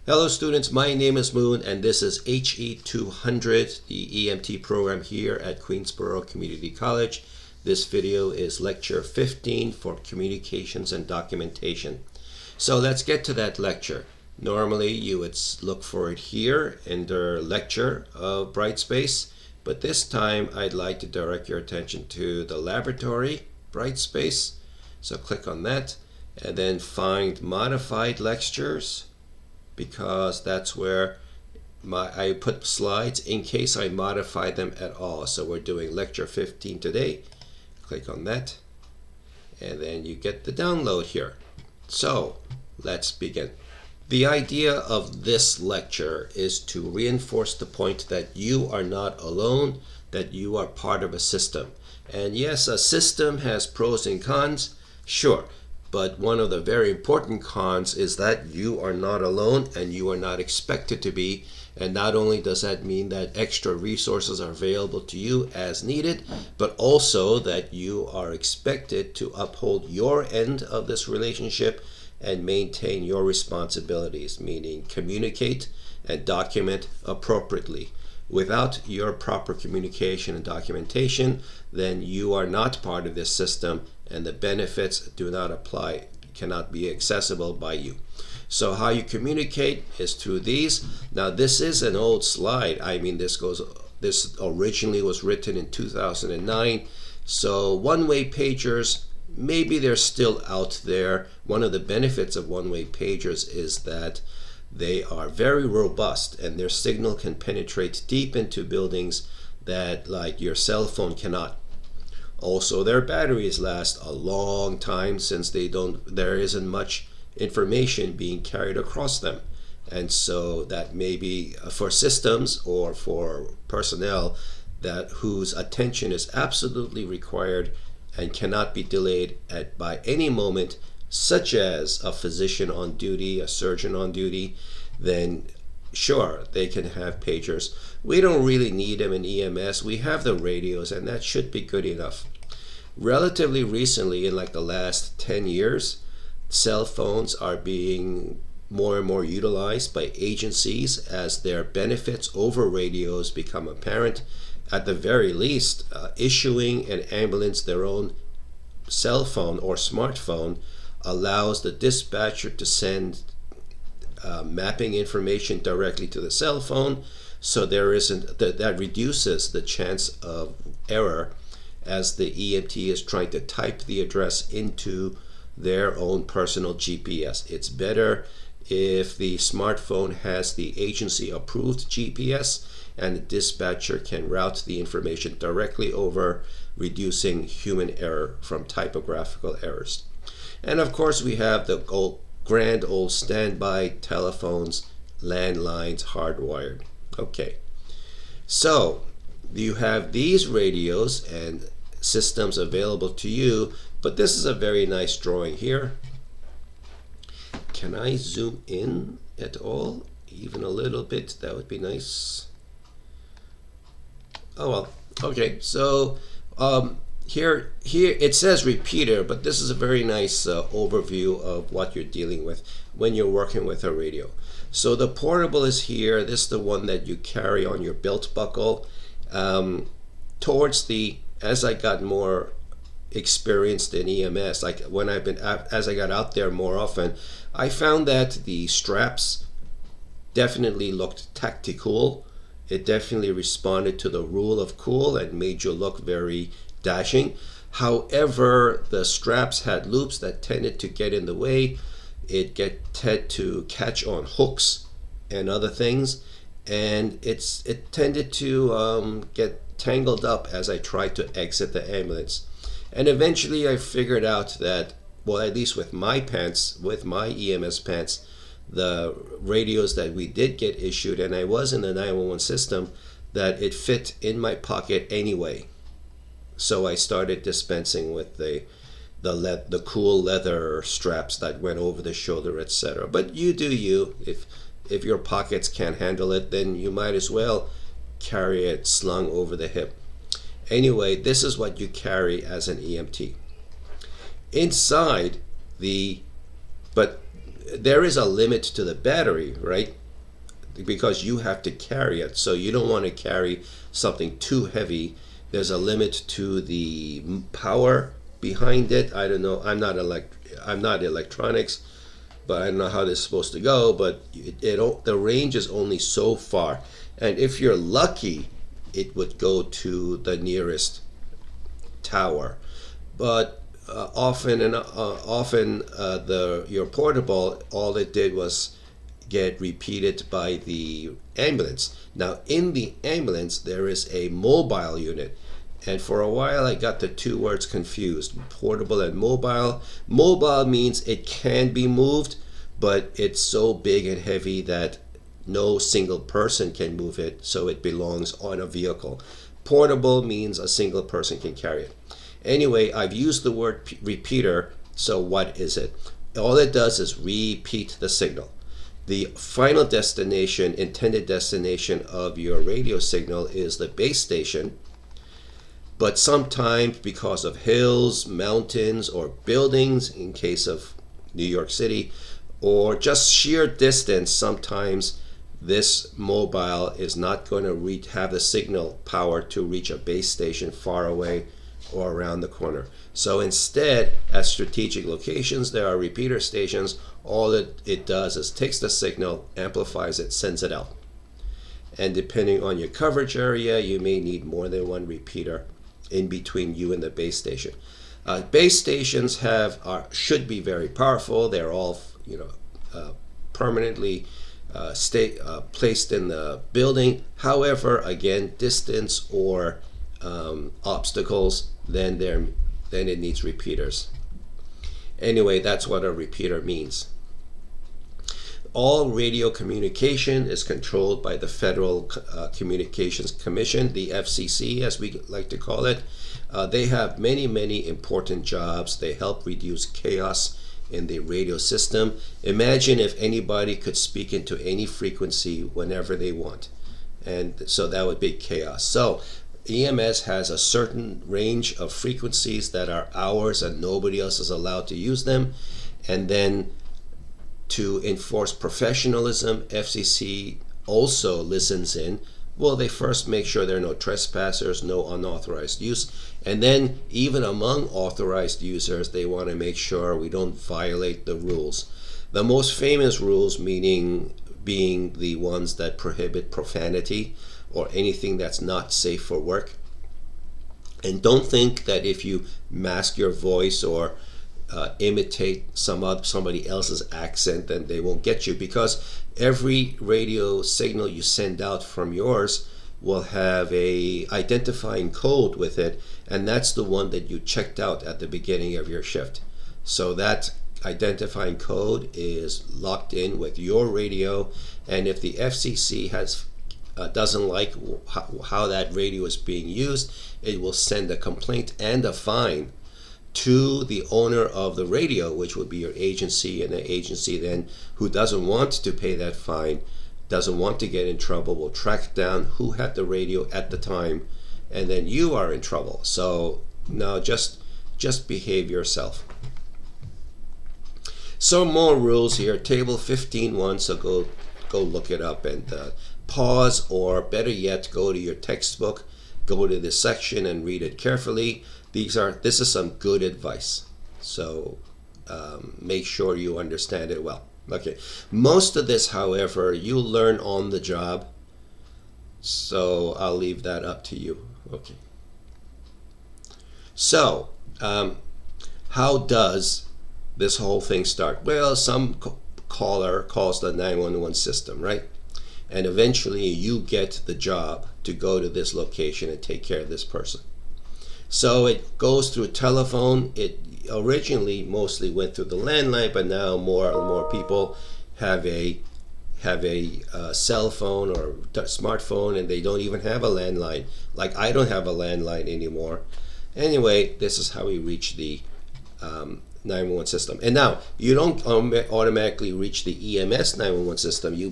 Hello students, my name is Moon and this is He200, the EMT program here at Queensborough Community College. This video is lecture 15 for communications and documentation. So let's get to that lecture. Normally you would look for it here in the lecture of Brightspace, but this time I'd like to direct your attention to the laboratory Brightspace. So click on that and then find modified lectures, because that's where I put slides in case I modify them at all. So we're doing lecture 15 today. Click on that and then you get the download here. So let's begin. The idea of this lecture is to reinforce the point that you are not alone, that you are part of a system. And yes, a system has pros and cons, sure. But one of the very important cons is that you are not alone and you are not expected to be. And not only does that mean that extra resources are available to you as needed, but also that you are expected to uphold your end of this relationship and maintain your responsibilities, meaning communicate and document appropriately. Without your proper communication and documentation, then you are not part of this system and the benefits do not apply, cannot be accessible by you. So how you communicate is through these. Now this is an old slide. I mean, this originally was written in 2009. So one-way pagers, maybe they're still out there. One of the benefits of one-way pagers is that they are very robust and their signal can penetrate deep into buildings that like your cell phone cannot. Also, their batteries last a long time since there isn't much information being carried across them. And so that may be for systems or for personnel whose attention is absolutely required and cannot be delayed by any moment, such as a physician on duty, a surgeon on duty, then sure, they can have pagers. We don't really need them in EMS. We have the radios and that should be good enough. Relatively recently, in like the last 10 years, cell phones are being more and more utilized by agencies as their benefits over radios become apparent. At the very least, issuing an ambulance their own cell phone or smartphone allows the dispatcher to send mapping information directly to the cell phone, so there isn't that reduces the chance of error as the EMT is trying to type the address into their own personal GPS. It's better if the smartphone has the agency approved GPS and the dispatcher can route the information directly over, reducing human error from typographical errors. And of course we have the grand old standby telephones, landlines, hardwired. Okay, so you have these radios and systems available to you, but this is a very nice drawing here. Can I zoom in at all? Even a little bit, that would be nice. Oh well, okay, so here it says repeater, but this is a very nice overview of what you're dealing with when you're working with a radio. So the portable is here. This is the one that you carry on your belt buckle. As I got more experienced in EMS, like as I got out there more often, I found that the straps definitely looked tactical. It definitely responded to the rule of cool and made you look very dashing. However, the straps had loops that tended to get in the way. It tended to catch on hooks and other things, and it tended to get tangled up as I tried to exit the ambulance. And eventually I figured out that, well, at least with my EMS pants, the radios that we did get issued, and I was in the 911 system, that it fit in my pocket anyway. So I started dispensing with the cool leather straps that went over the shoulder, etc. But you do you. If your pockets can't handle it, then you might as well carry it slung over the hip. Anyway, this is what you carry as an EMT. Inside but there is a limit to the battery, right? Because you have to carry it, so you don't want to carry something too heavy. There's a limit to the power behind it. I don't know. I'm not electronics, but I don't know how this is supposed to go. But the range is only so far, and if you're lucky, it would go to the nearest tower. But often your portable, all it did was get repeated by the ambulance. Now in the ambulance there is a mobile unit, and for a while I got the two words confused, portable and mobile. Mobile means it can be moved, but it's so big and heavy that no single person can move it, so it belongs on a vehicle. Portable means a single person can carry it. Anyway, I've used the word repeater, so what is it? All it does is repeat the signal. The final destination, intended destination of your radio signal is the base station, but sometimes because of hills, mountains, or buildings, in case of New York City, or just sheer distance, sometimes this mobile is not going to have the signal power to reach a base station far away or around the corner. So instead, at strategic locations, there are repeater stations. All it does is takes the signal, amplifies it, sends it out. And depending on your coverage area, you may need more than one repeater in between you and the base station. Base stations should be very powerful. They're all permanently placed in the building. However, again, distance or obstacles, then it needs repeaters. Anyway, that's what a repeater means. All radio communication is controlled by the Federal Communications Commission, the FCC as we like to call it. They have many important jobs. They help reduce chaos in the radio system. Imagine if anybody could speak into any frequency whenever they want, and so that would be chaos. So EMS has a certain range of frequencies that are ours and nobody else is allowed to use them. And then to enforce professionalism, FCC also listens in. Well, they first make sure there are no trespassers, no unauthorized use, and then even among authorized users, they want to make sure we don't violate the rules. The most famous rules being the ones that prohibit profanity or anything that's not safe for work. And don't think that if you mask your voice or imitate somebody else's accent, then they won't get you, because every radio signal you send out from yours will have a identifying code with it, and that's the one that you checked out at the beginning of your shift. So that identifying code is locked in with your radio, and if the FCC doesn't like how that radio is being used, it will send a complaint and a fine to the owner of the radio, which would be your agency, and the agency then, who doesn't want to pay that fine, doesn't want to get in trouble, will track down who had the radio at the time, and then you are in trouble. So no, just behave yourself. Some more rules here. Table 15.1, so go look it up and pause, or better yet, go to your textbook, go to this section and read it carefully. This is some good advice, so make sure you understand it well. Okay, most of this, however, you'll learn on the job, so I'll leave that up to you. Okay, so how does this whole thing start? Well, some caller calls the 911 system, right? And eventually you get the job to go to this location and take care of this person. So it goes through a telephone. It originally mostly went through the landline, but now more and more people have a cell phone or smartphone, and they don't even have a landline. Like I don't have a landline anymore. Anyway, this is how we reach the 911 system. And now you don't automatically reach the EMS 911 system. You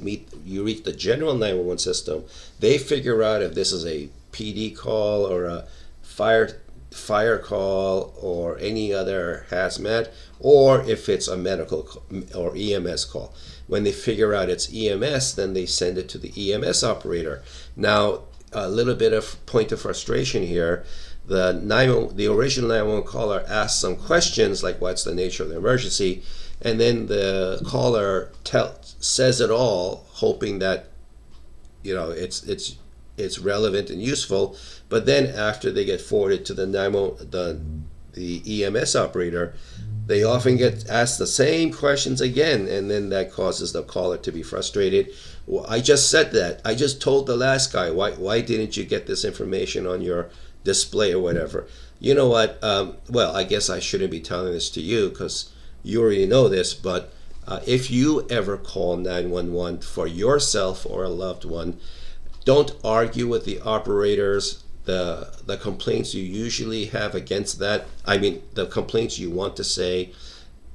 reach the general 911 system. They figure out if this is a PD call or a fire fire call or any other hazmat, or if it's a medical or EMS call. When they figure out it's EMS, then they send it to the EMS operator. Now, a little bit of point of frustration here. The original 911 caller asks some questions like what's the nature of the emergency, and then the caller says it all, hoping that it's relevant and useful. But then after they get forwarded to the EMS operator, they often get asked the same questions again, and then that causes the caller to be frustrated. Well, I just said that. I just told the last guy. Why didn't you get this information on your display or whatever? You know what? Well, I guess I shouldn't be telling this to you because you already know this, but if you ever call 911 for yourself or a loved one, don't argue with the operators. The complaints you usually have against that, I mean, the complaints you want to say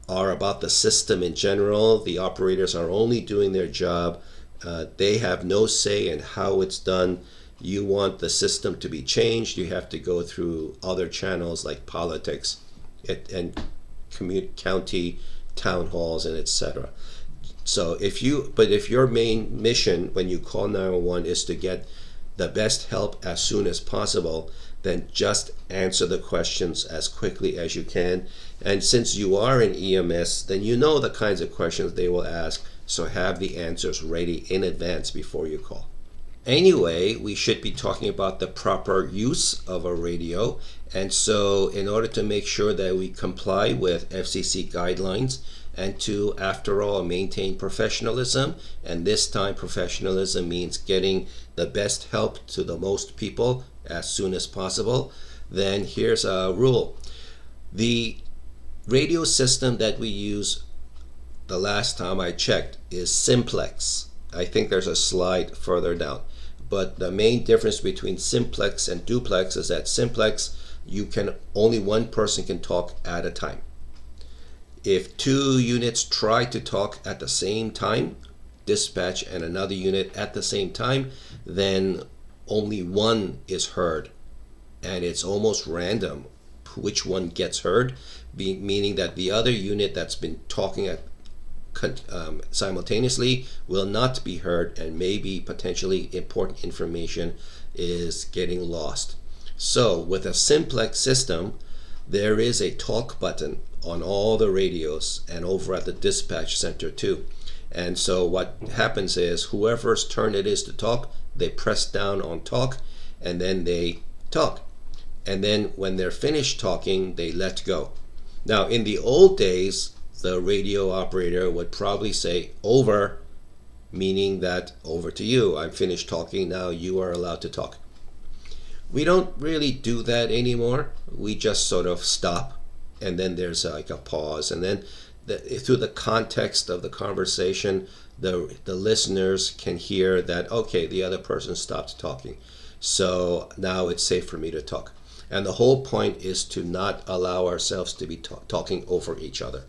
are about the system in general. The operators are only doing their job. They have no say in how it's done. You want the system to be changed, you have to go through other channels like politics and county town halls and etc. So if your main mission when you call 911 is to get the best help as soon as possible, then just answer the questions as quickly as you can. And since you are in EMS, then you know the kinds of questions they will ask, so have the answers ready in advance before you call. Anyway, we should be talking about the proper use of a radio, and so in order to make sure that we comply with FCC guidelines and to, after all, maintain professionalism, and this time professionalism means getting the best help to the most people as soon as possible, then here's a rule. The radio system that we use the last time I checked is simplex. I think there's a slide further down. But the main difference between simplex and duplex is that simplex, only one person can talk at a time. If two units try to talk at the same time, dispatch and another unit at the same time, then only one is heard. And it's almost random which one gets heard, meaning that the other unit that's been talking simultaneously will not be heard, and maybe potentially important information is getting lost. So with a simplex system, there is a talk button on all the radios and over at the dispatch center too. And so what happens is whoever's turn it is to talk, they press down on talk and then they talk. And then when they're finished talking, they let go. Now in the old days, the radio operator would probably say over, meaning that over to you. I'm finished talking, now you are allowed to talk. We don't really do that anymore. We just sort of stop, and then there's like a pause, and then through the context of the conversation, the listeners can hear that, okay, the other person stopped talking, so now it's safe for me to talk. And the whole point is to not allow ourselves to be talking over each other.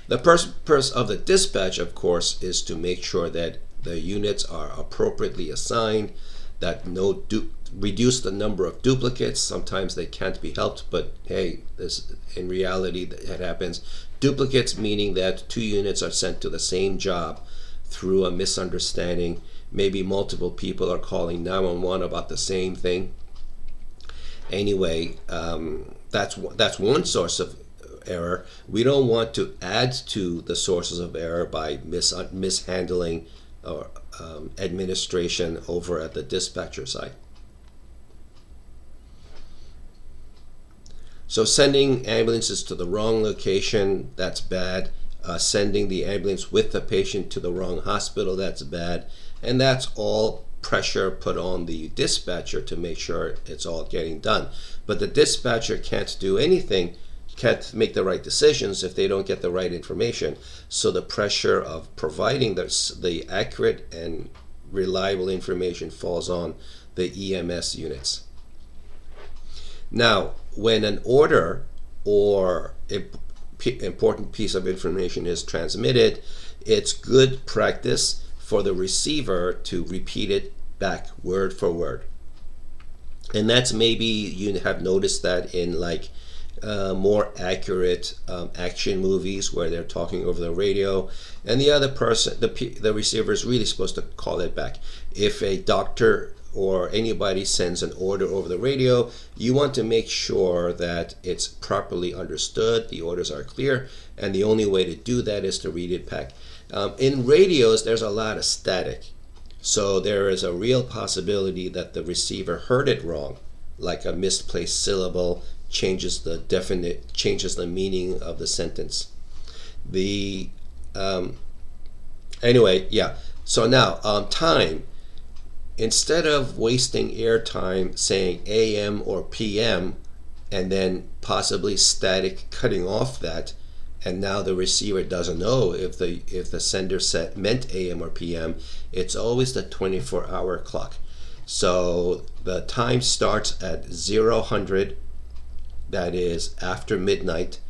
The purpose of the dispatch, of course, is to make sure that the units are appropriately assigned, that reduce the number of duplicates. Sometimes they can't be helped, but hey, in reality that happens. Duplicates meaning that two units are sent to the same job through a misunderstanding. Maybe multiple people are calling 911 about the same thing. Anyway, that's one source of error. We don't want to add to the sources of error by mishandling or administration over at the dispatcher side. So sending ambulances to the wrong location, that's bad. Sending the ambulance with the patient to the wrong hospital, that's bad. And that's all pressure put on the dispatcher to make sure it's all getting done. But the dispatcher can't do anything, can't make the right decisions if they don't get the right information. So the pressure of providing the accurate and reliable information falls on the EMS units. Now, when an order or important piece of information is transmitted, it's good practice for the receiver to repeat it back word for word. And that's maybe you have noticed that in like more accurate action movies where they're talking over the radio, and the other person, the receiver, is really supposed to call it back. If a doctor or anybody sends an order over the radio, you want to make sure that it's properly understood, the orders are clear, and the only way to do that is to read it back. In radios, there's a lot of static, so there is a real possibility that the receiver heard it wrong, like a misplaced syllable changes the meaning of the sentence. The anyway, yeah. So now time. Instead of wasting airtime saying AM or PM and then possibly static cutting off that, and now the receiver doesn't know if the sender set meant AM or PM, it's always the 24-hour clock. So the time starts at 0000, that is after midnight,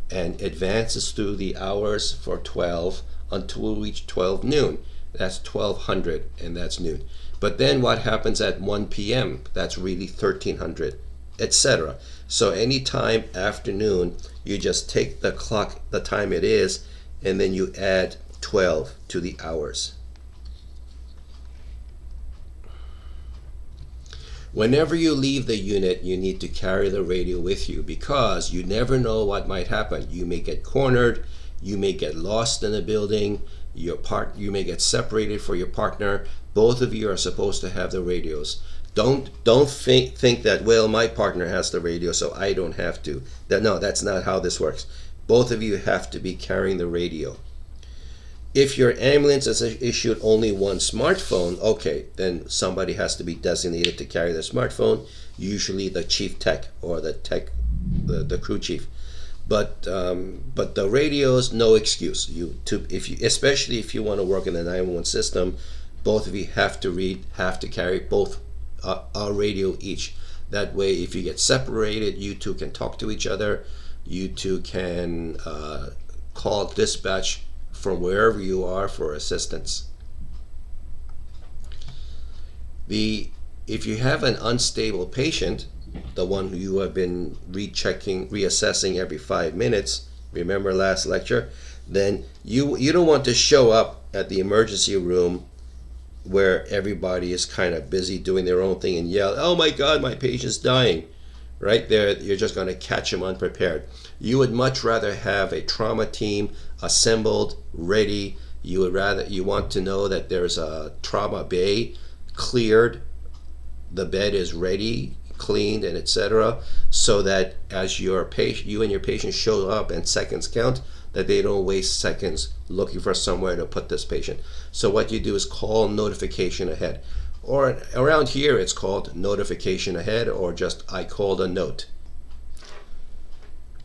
and advances through the hours for 12 until we reach 12 noon. That's 1200, and that's noon. But then what happens at 1 p.m.? That's really 1300, etc. So any time after noon, you just take the clock, the time it is, and then you add 12 to the hours. Whenever you leave the unit, you need to carry the radio with you because you never know what might happen. You may get cornered, you may get lost in a building, you may get separated for your partner. Both of you are supposed to have the radios. Don't think that, well, my partner has the radio, so I don't have to. No, that's not how this works. Both of you have to be carrying the radio. If your ambulance has issued only one smartphone, okay, then somebody has to be designated to carry the smartphone, usually the chief tech or the the crew chief. But the radios, no excuse. Especially if you want to work in the 911 system, both of you have to carry both a radio each. That way, if you get separated, you two can talk to each other. You two can call dispatch from wherever you are for assistance. If you have an unstable patient, the one who you have been reassessing every 5 minutes, remember last lecture, then you don't want to show up at the emergency room where everybody is kind of busy doing their own thing and yell, "Oh my God, my patient's dying." Right there, you're just going to catch them unprepared. You would much rather have a trauma team assembled, ready. You want to know that there's a trauma bay cleared, the bed is ready, cleaned, and etc., so that as you and your patient show up and seconds count, that they don't waste seconds looking for somewhere to put this patient. So what you do is call notification ahead. Or around here it's called notification ahead, or just I called a note.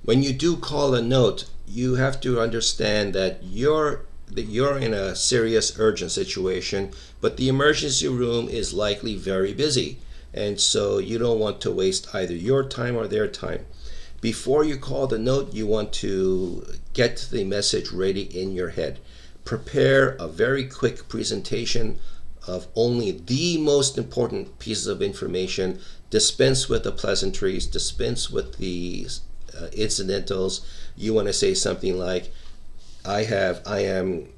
When you do call a note, you have to understand that you're in a serious urgent situation, but the emergency room is likely very busy, and so you don't want to waste either your time or their time. Before you call the note, you want to get the message ready in your head. Prepare a very quick presentation of only the most important pieces of information. Dispense with the pleasantries, dispense with the incidentals. You want to say something like, I am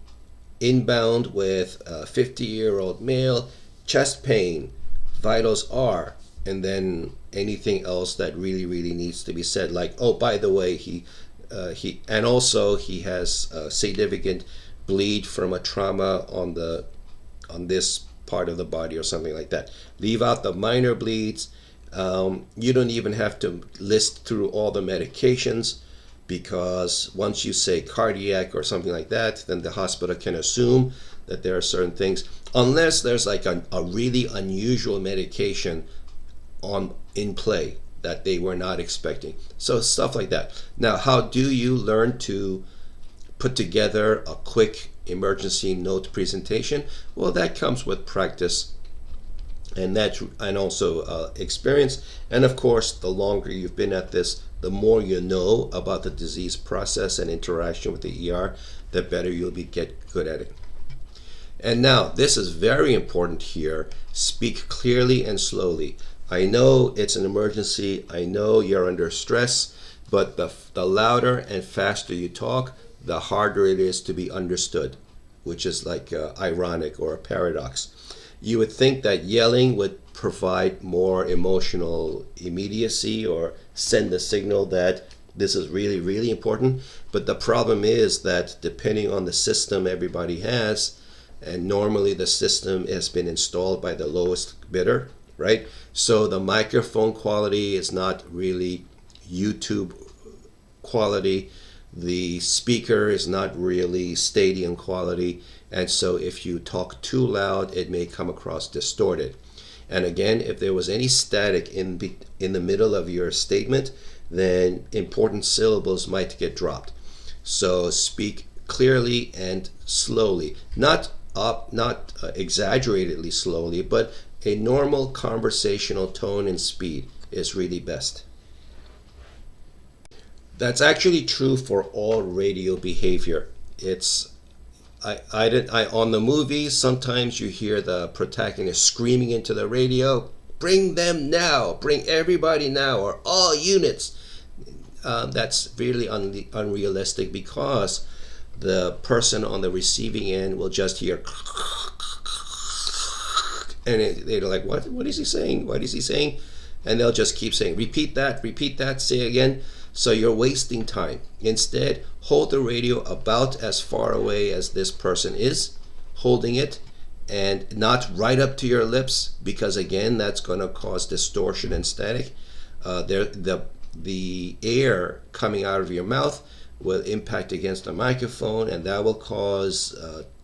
inbound with a 50-year-old male, chest pain, vitals are, and then anything else that really needs to be said, like, oh, by the way, he has a significant bleed from a trauma on this part of the body or something like that. Leave out the minor bleeds. You don't even have to list through all the medications, because once you say cardiac or something like that, then the hospital can assume that there are certain things, unless there's like a really unusual medication in play that they were not expecting. So stuff like that. Now, how do you learn to put together a quick emergency note presentation? Well, that comes with practice and also experience. And of course, the longer you've been at this, the more you know about the disease process and interaction with the ER, the better you'll get good at it. And now, this is very important here. Speak clearly and slowly. I know it's an emergency. I know you're under stress, but the louder and faster you talk, the harder it is to be understood, which is like ironic or a paradox. You would think that yelling would provide more emotional immediacy or send a signal that this is really, really important. But the problem is that depending on the system everybody has, and normally the system has been installed by the lowest bidder, right? So the microphone quality is not really YouTube quality. The speaker is not really stadium quality. And so if you talk too loud, it may come across distorted. And again, if there was any static in the middle of your statement, then important syllables might get dropped. So speak clearly and slowly, not exaggeratedly slowly, but a normal conversational tone and speed is really best. That's actually true for all radio behavior. It's on the movies, sometimes you hear the protagonist screaming into the radio, "Bring them now! Bring everybody now!" or "All units!" That's really unrealistic because the person on the receiving end will just hear and they're like, what is he saying? What is he saying? And they'll just keep saying, repeat that, say again. So you're wasting time. Instead, hold the radio about as far away as this person is holding it, and not right up to your lips, because again, that's going to cause distortion and static. The air coming out of your mouth will impact against the microphone, and that will cause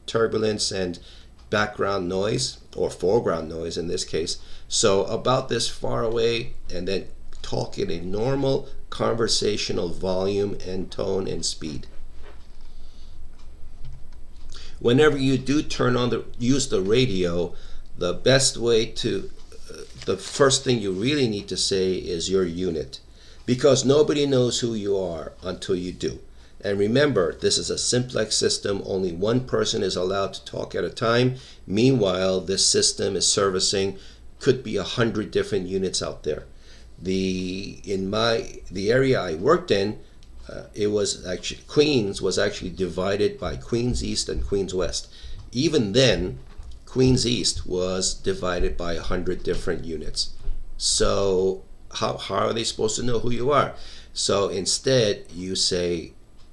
turbulence and background noise, or foreground noise in this case. So about this far away, and then talk in a normal conversational volume and tone and speed. Whenever you do use the radio, the best way to, the first thing you really need to say is your unit, because nobody knows who you are until you do. And remember, this is a simplex system. Only one person is allowed to talk at a time. Meanwhile, this system is servicing could be 100 different units out there. The area I worked in, it was actually Queens was actually divided by Queens East and Queens West. Even then, Queens East was divided by 100 different units. So how are they supposed to know who you are? So instead, you say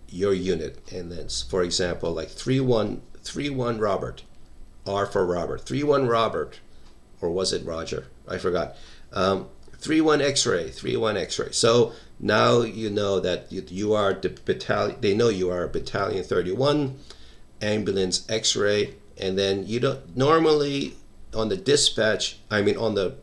your unit, and then, for example, like 31 Robert, R for Robert, 31 Robert, or was it Roger? I forgot. 31 X-ray, 31 X-ray. So now you know that you are the battalion. They know you are Battalion 31, ambulance X-ray, and then you don't normally on the dispatch. I mean on the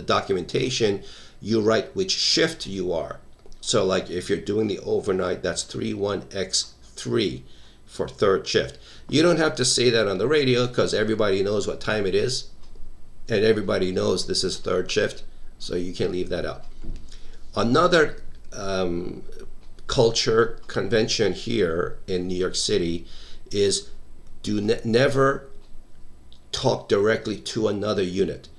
documentation, you write which shift you are. So like if you're doing the overnight, that's 31X3 for third shift. You don't have to say that on the radio because everybody knows what time it is, and everybody knows this is third shift, so you can leave that out. Another culture convention here in New York City is never talk directly to another unit.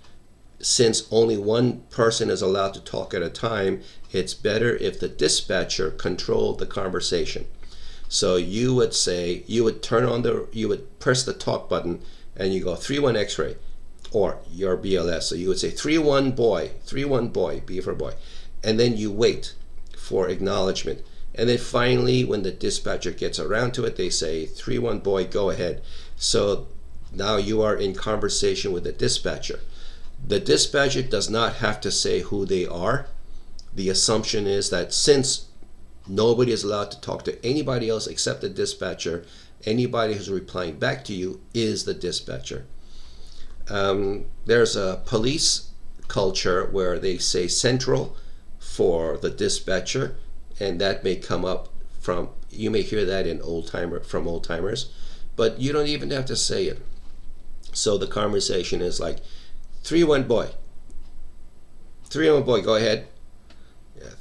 Since only one person is allowed to talk at a time, it's better if the dispatcher controlled the conversation. So you would press the talk button and you go 31 X-ray, or your BLS. So you would say 31 boy, B for boy. And then you wait for acknowledgement. And then finally, when the dispatcher gets around to it, they say 31 boy, go ahead. So now you are in conversation with the dispatcher. The dispatcher does not have to say who they are. The assumption is that since nobody is allowed to talk to anybody else except the dispatcher, anybody who's replying back to you is the dispatcher. There's a police culture where they say central for the dispatcher, and that may come up from, you may hear that in old timers, but you don't even have to say it. So the conversation is like, 31 boy, go ahead.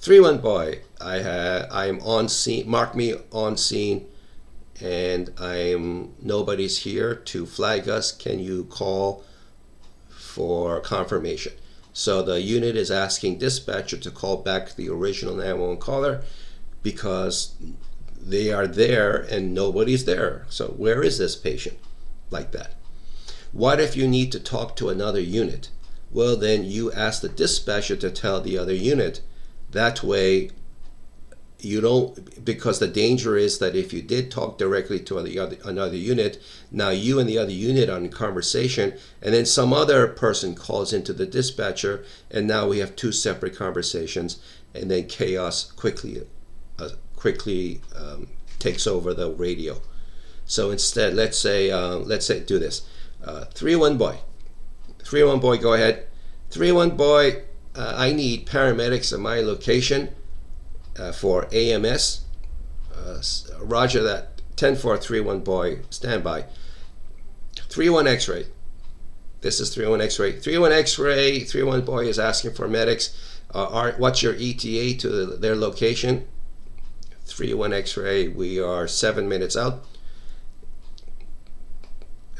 31 boy, I'm on scene, mark me on scene, and nobody's here to flag us. Can you call for confirmation? So the unit is asking dispatcher to call back the original 911 caller because they are there and nobody's there. So where is this patient? Like that. What if you need to talk to another unit? Well, then you ask the dispatcher to tell the other unit. That way you don't, because the danger is that if you did talk directly to another unit, now you and the other unit are in conversation, and then some other person calls into the dispatcher, and now we have two separate conversations, and then chaos quickly takes over the radio. So instead, let's say do this. 3-1 boy, 3-1 boy, go ahead. 3-1 boy, I need paramedics in my location. For AMS, roger that. 10-4, 3-1 boy, standby. 3-1 X-ray. This is 3-1 X-ray. 3-1 X-ray. 3-1 boy is asking for medics. What's your ETA to their location? 3-1 X-ray. We are 7 minutes out.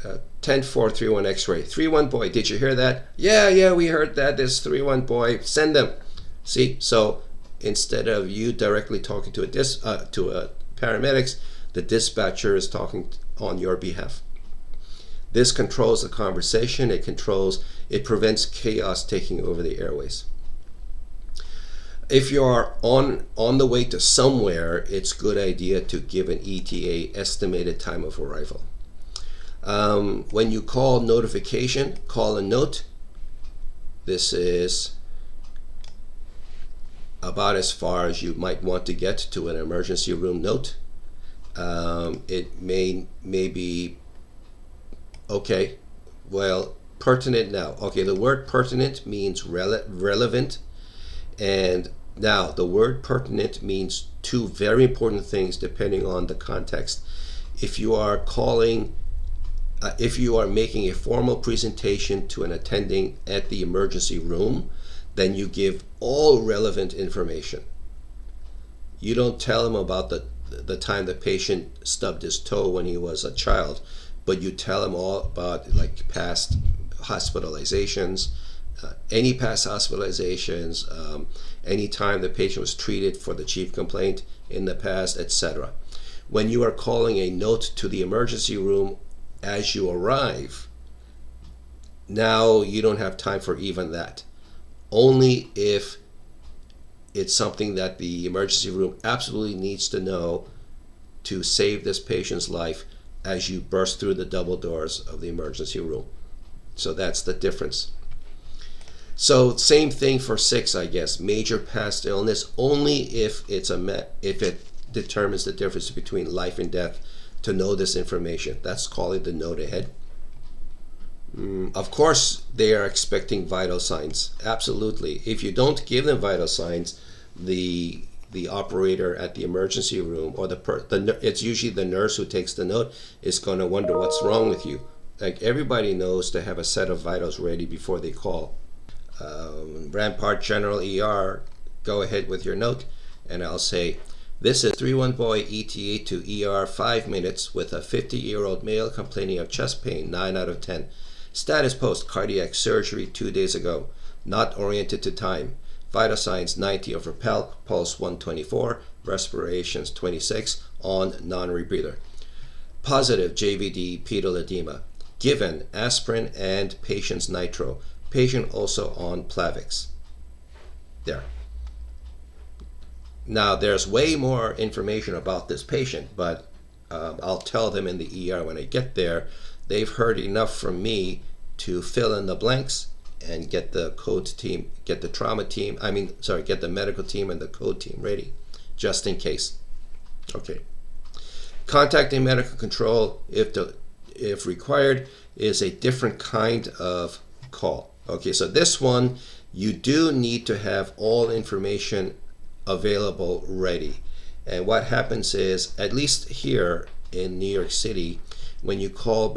10-4, 3-1 X-ray. 3-1 boy. Did you hear that? Yeah, we heard that. This 3-1 boy. Send them. See, so instead of you directly talking to paramedics, the dispatcher is talking on your behalf. This controls the conversation. It prevents chaos taking over the airways. If you are on the way to somewhere, it's a good idea to give an ETA, estimated time of arrival. When you call notification, call a note. This is about as far as you might want to get to an emergency room note. It may be okay, well, pertinent now. Okay, the word pertinent means relevant, and now the word pertinent means two very important things depending on the context. If you are making a formal presentation to an attending at the emergency room, then you give all relevant information. You don't tell him about the time the patient stubbed his toe when he was a child, but you tell him all about like past hospitalizations, any past hospitalizations, any time the patient was treated for the chief complaint in the past, etc. When you are calling a note to the emergency room as you arrive, now you don't have time for even that. Only if it's something that the emergency room absolutely needs to know to save this patient's life as you burst through the double doors of the emergency room. So that's the difference. So same thing for 6, I guess. Major past illness, only if it determines the difference between life and death, to know this information. That's calling the note ahead. Of course, they are expecting vital signs. Absolutely. If you don't give them vital signs, the operator at the emergency room, or it's usually the nurse who takes the note, is going to wonder what's wrong with you. Like, everybody knows to have a set of vitals ready before they call. Rampart General ER, go ahead with your note, and I'll say, this is 3-1 boy ETA to ER 5 minutes with a 50-year-old male complaining of chest pain, 9 out of 10. Status post cardiac surgery 2 days ago. Not oriented to time. Vital signs 90 over pulse 124, respirations 26, on non-rebreather. Positive JVD pedal edema. Given aspirin and patient's nitro. Patient also on Plavix. There. Now there's way more information about this patient, but I'll tell them in the ER when I get there. They've heard enough from me to fill in the blanks and get the code team, get the medical team and the code team ready, just in case. Okay. Contacting medical control, if required, is a different kind of call. Okay, so this one, you do need to have all information available ready. And what happens is, at least here in New York City, when you call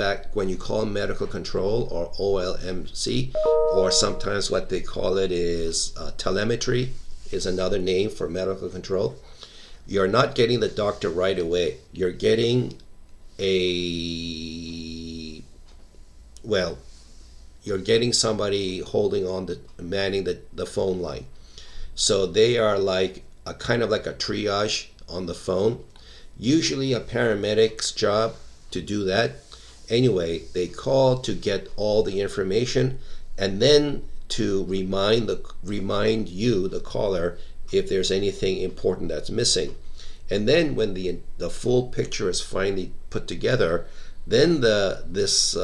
medical control, or OLMC, or sometimes what they call it is telemetry, is another name for medical control, you're not getting the doctor right away. You're getting you're getting somebody holding on the manning the phone line. So they are like a kind of like a triage on the phone. Usually a paramedic's job to do that. Anyway, they call to get all the information and then to remind you, the caller, if there's anything important that's missing. And then when the full picture is finally put together, then this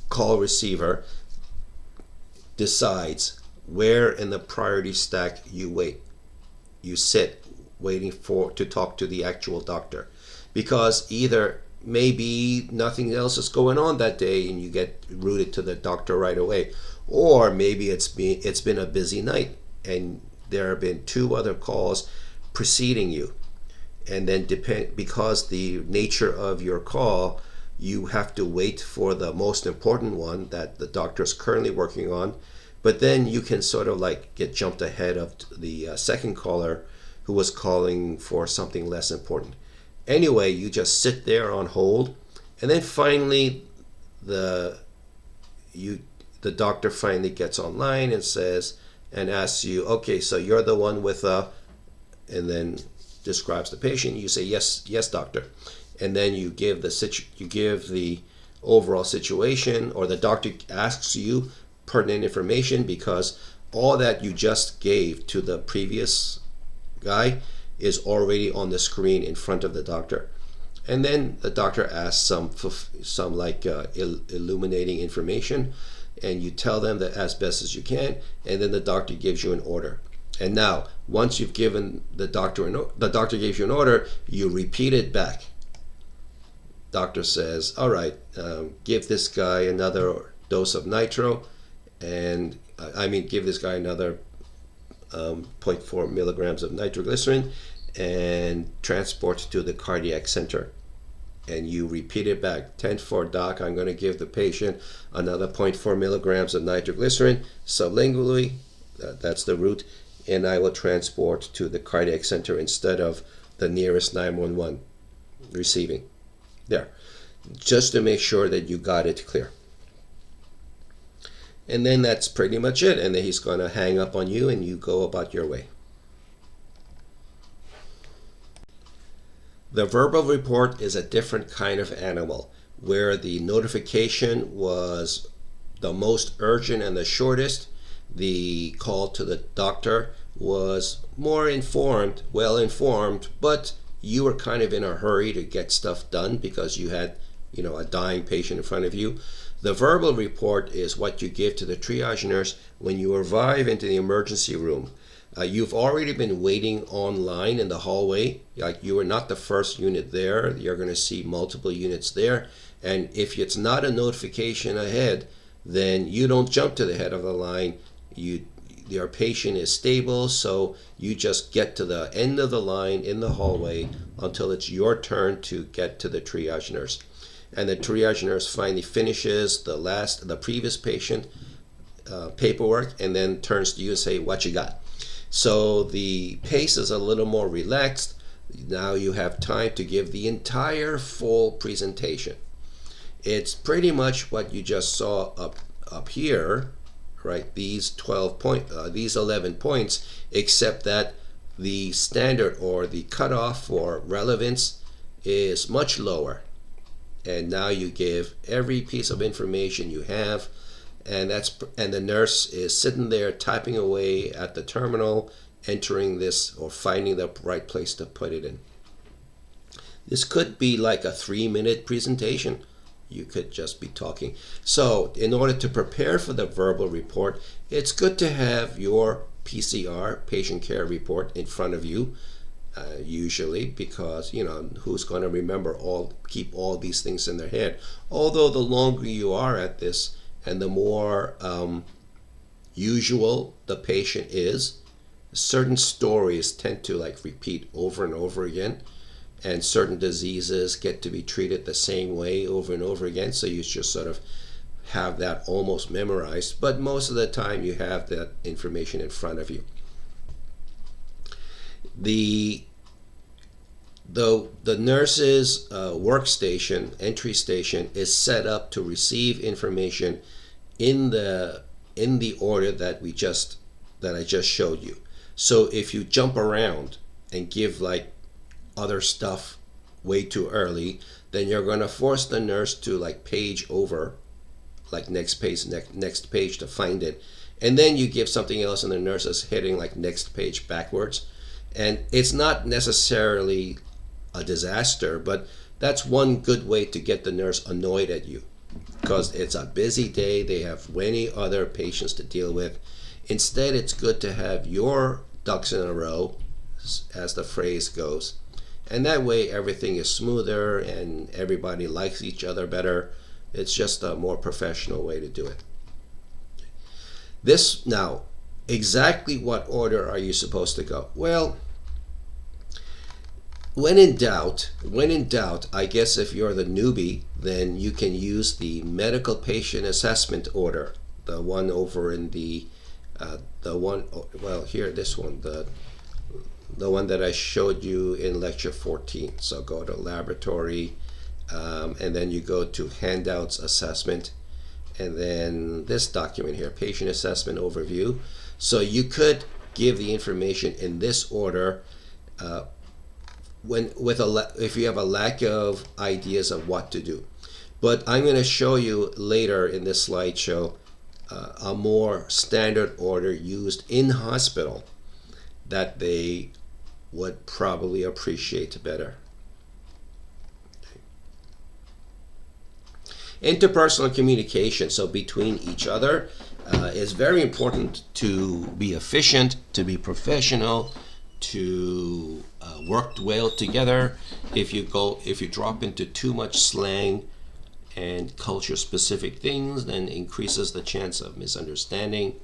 call receiver decides where in the priority stack you sit waiting to talk to the actual doctor, because either maybe nothing else is going on that day and you get routed to the doctor right away, or maybe it's been a busy night and there have been 2 other calls preceding you, and then because the nature of your call, you have to wait for the most important one that the doctor is currently working on. But then you can sort of like get jumped ahead of the second caller who was calling for something less important. Anyway, you just sit there on hold, and then finally the doctor finally gets online and says and asks you, okay, so you're the one with and then describes the patient. You say yes, doctor, and then you give the overall situation, or the doctor asks you pertinent information, because all that you just gave to the previous guy is already on the screen in front of the doctor. And then the doctor asks some like illuminating information, and you tell them that as best as you can, and then the doctor gives you an order. And now, once you've given the doctor gives you an order, you repeat it back. Doctor says, all right, give this guy another dose of nitro, and give this guy another 0.4 milligrams of nitroglycerin, and transport to the cardiac center. And you repeat it back. 10-4, doc, I'm going to give the patient another 0.4 milligrams of nitroglycerin sublingually, that's the route, and I will transport to the cardiac center instead of the nearest 911 receiving. There. Just to make sure that you got it clear. And then that's pretty much it. And then he's going to hang up on you and you go about your way. The verbal report is a different kind of animal, where the notification was the most urgent and the shortest. The call to the doctor was more informed, well informed, but you were kind of in a hurry to get stuff done because you had, a dying patient in front of you. The verbal report is what you give to the triage nurse when you arrive into the emergency room. You've already been waiting online in the hallway. Like, you are not the first unit there. You're going to see multiple units there. And if it's not a notification ahead, then you don't jump to the head of the line. Your patient is stable, so you just get to the end of the line in the hallway until it's your turn to get to the triage nurse. And the triage nurse finally finishes the previous patient paperwork, and then turns to you and say, what you got? So the pace is a little more relaxed. Now you have time to give the entire full presentation. It's pretty much what you just saw up here, right? These 11 points, except that the standard or the cutoff for relevance is much lower. And now you give every piece of information you have, and the nurse is sitting there typing away at the terminal, entering this or finding the right place to put it in. This could be like a 3-minute presentation. You could just be talking. So in order to prepare for the verbal report, it's good to have your PCR, patient care report, in front of you, usually, because who's going to keep all these things in their head. Although the longer you are at this and the more usual the patient is, certain stories tend to repeat over and over again, and certain diseases get to be treated the same way over and over again, so you just sort of have that almost memorized, but most of the time you have that information in front of you. the nurse's workstation, entry station, is set up to receive information in the order that I just showed you. So if you jump around and give like other stuff way too early, then you're going to force the nurse to like page over, like next page to find it, and then you give something else and the nurse is hitting like next page backwards, and it's not necessarily a disaster, but that's one good way to get the nurse annoyed at you, because it's a busy day, they have many other patients to deal with. Instead, it's good to have your ducks in a row, as the phrase goes, and that way everything is smoother and everybody likes each other better. It's just a more professional way to do it. This now, exactly what order are you supposed to go? Well, when in doubt, I guess if you're the newbie, then you can use the medical patient assessment order, the one over in the one that I showed you in lecture 14. So go to laboratory, and then you go to handouts assessment, and then this document here, patient assessment overview. So you could give the information in this order if you have a lack of ideas of what to do. But I'm going to show you later in this slideshow a more standard order used in hospital that they would probably appreciate better. Interpersonal communication, so between each other, is very important to be efficient, to be professional, to work well together. If you drop into too much slang and culture specific things, then increases the chance of misunderstanding.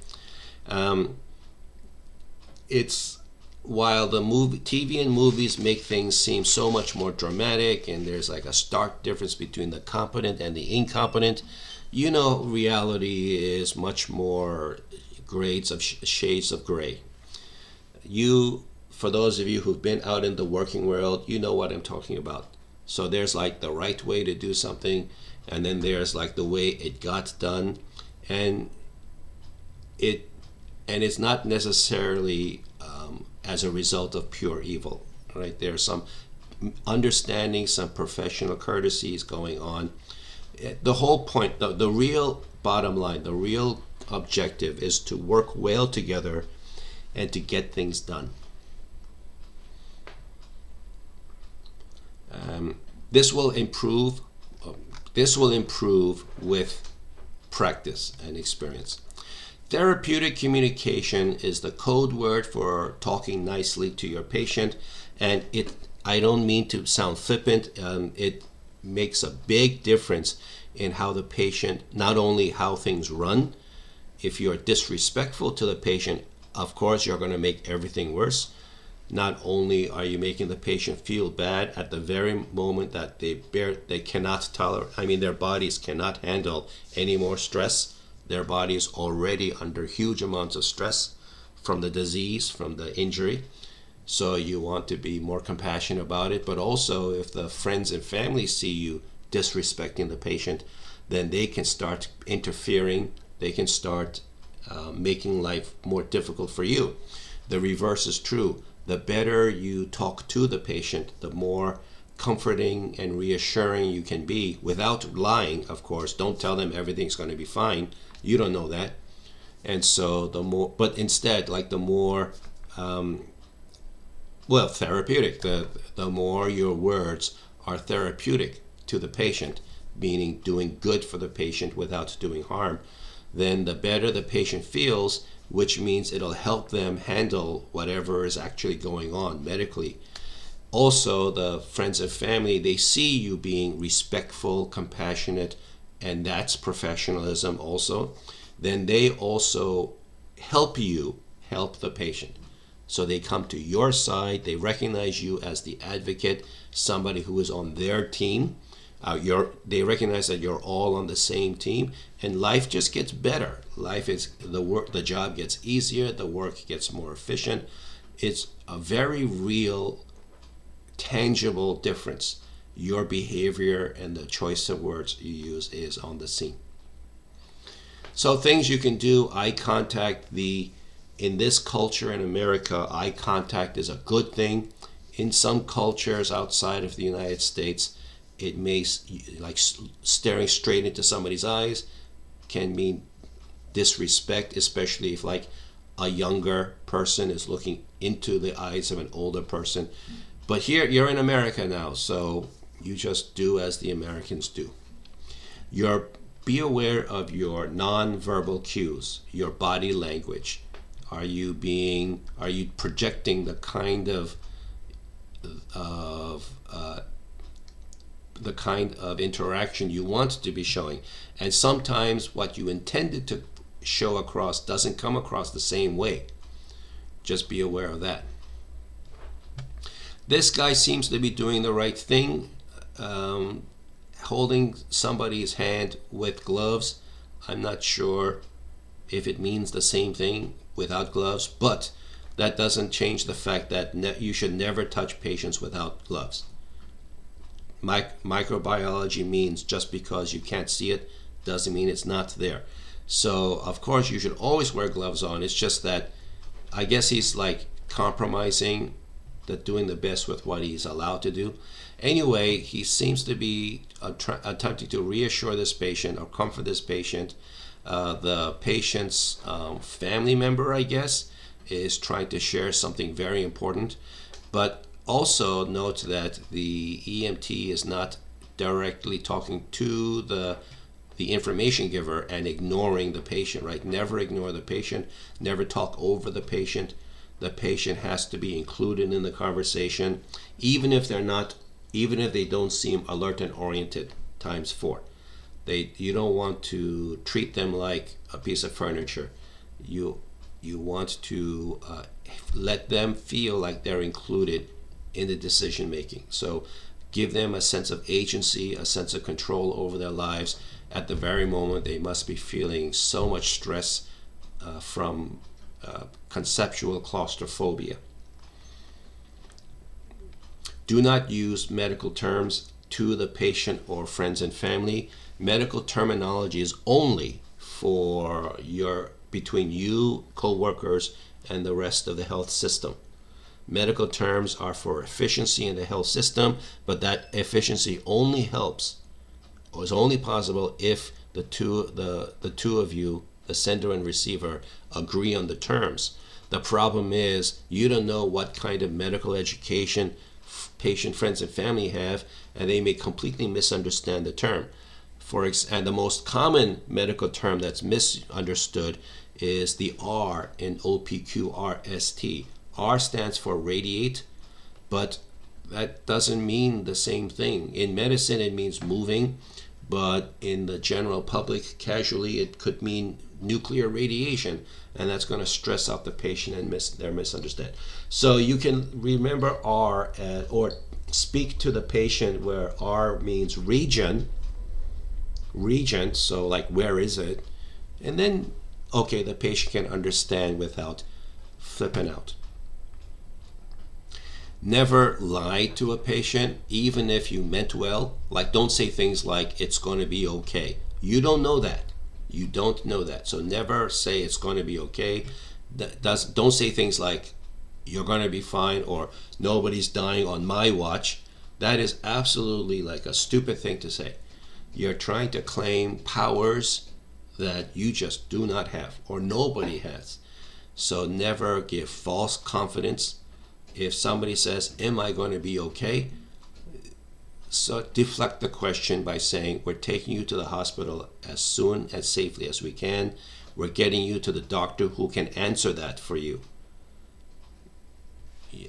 While the TV and movies make things seem so much more dramatic, and there's like a stark difference between the competent and the incompetent, reality is much more shades of gray. For those of you who've been out in the working world, you know what I'm talking about. So there's like the right way to do something, and then there's like the way it got done, and it's not necessarily as a result of pure evil, right? There's some understanding, some professional courtesies going on. The whole point, the real bottom line, the real objective is to work well together and to get things done. This will improve with practice and experience. Therapeutic communication is the code word for talking nicely to your patient, and I don't mean to sound flippant. It makes a big difference in how the patient, not only how things run. If you're disrespectful to the patient, of course you're going to make everything worse. Not only are you making the patient feel bad at the very moment that they cannot tolerate, their bodies cannot handle any more stress. Their body is already under huge amounts of stress from the disease, from the injury. So you want to be more compassionate about it. But also, if the friends and family see you disrespecting the patient, then they can start interfering. They can start making life more difficult for you. The reverse is true. The better you talk to the patient, the more comforting and reassuring you can be, without lying, of course. Don't tell them everything's going to be fine. You don't know that. And so but instead, like the more therapeutic, the more your words are therapeutic to the patient, meaning doing good for the patient without doing harm, then the better the patient feels, which means it'll help them handle whatever is actually going on medically. Also, the friends and family, they see you being respectful, compassionate, and that's professionalism also. Then they also help the patient. So they come to your side, they recognize you as the advocate, somebody who is on their team. They recognize that you're all on the same team, and life just gets better. The job gets easier, the work gets more efficient. It's a very real tangible difference. Your behavior and the choice of words you use is on the scene. So things you can do: eye contact. In this culture in America, eye contact is a good thing. In some cultures outside of the United States, it may, like staring straight into somebody's eyes can mean disrespect, especially if like a younger person is looking into the eyes of an older person. But here, you're in America now, so you just do as the Americans do. Be aware of your non-verbal cues, your body language. Are you projecting the kind of interaction you want to be showing? And sometimes what you intended to show across doesn't come across the same way. Just be aware of that. This guy seems to be doing the right thing, holding somebody's hand with gloves. I'm not sure if it means the same thing without gloves, but that doesn't change the fact that you should never touch patients without gloves. Microbiology means just because you can't see it doesn't mean it's not there. So of course you should always wear gloves on. It's just that I guess he's like compromising, that doing the best with what he's allowed to do. Anyway, he seems to be attempting to reassure this patient or comfort this patient. The patient's family member, I guess, is trying to share something very important. But also note that the EMT is not directly talking to the information giver and ignoring the patient, right? Never ignore the patient, never talk over the patient. The patient has to be included in the conversation, even if they don't seem alert and oriented, times 4. You don't want to treat them like a piece of furniture. You want to let them feel like they're included in the decision making. So give them a sense of agency, a sense of control over their lives. At the very moment, they must be feeling so much stress from conceptual claustrophobia. Do not use medical terms to the patient or friends and family. Medical terminology is only for between you, co-workers, and the rest of the health system. Medical terms are for efficiency in the health system, but that efficiency only helps or is only possible if the two of you, the sender and receiver, agree on the terms. The problem is you don't know what kind of medical education patient, friends, and family have, and they may completely misunderstand the term. And the most common medical term that's misunderstood is the R in OPQRST. R stands for radiate, but that doesn't mean the same thing. In medicine, it means moving, but in the general public, casually, it could mean nuclear radiation, and that's going to stress out the patient and their misunderstand. So you can remember R or speak to the patient where R means region, so like where is it? And then, okay, the patient can understand without flipping out. Never lie to a patient, even if you meant well. Like, don't say things like, it's going to be okay. You don't know that. You don't know that. So never say it's going to be okay. Don't say things like, you're going to be fine, or nobody's dying on my watch. That is absolutely like a stupid thing to say. You're trying to claim powers that you just do not have or nobody has. So never give false confidence. If somebody says, am I going to be okay? So deflect the question by saying, we're taking you to the hospital as soon as safely as we can. We're getting you to the doctor who can answer that for you.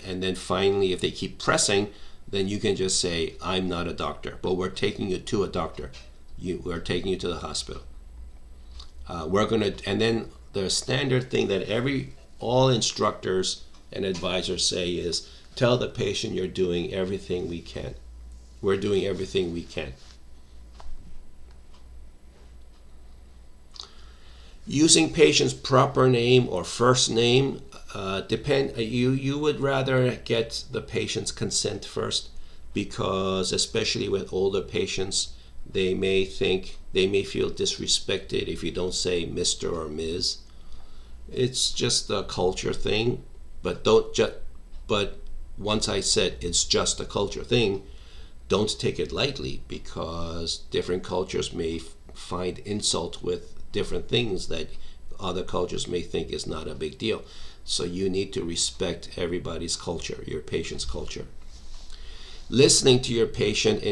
And then finally, if they keep pressing, then you can just say, I'm not a doctor, but we're taking you to a doctor. We're taking you to the hospital. And then the standard thing that all instructors and advisors say is, tell the patient you're doing everything we can. We're doing everything we can. Using patient's proper name or first name, You would rather get the patient's consent first, because especially with older patients, they may feel disrespected if you don't say Mr. or Ms. It's just a culture thing, but once I said it's just a culture thing, don't take it lightly, because different cultures may find insult with different things that other cultures may think is not a big deal. So you need to respect everybody's culture, your patient's culture. Listening to your patient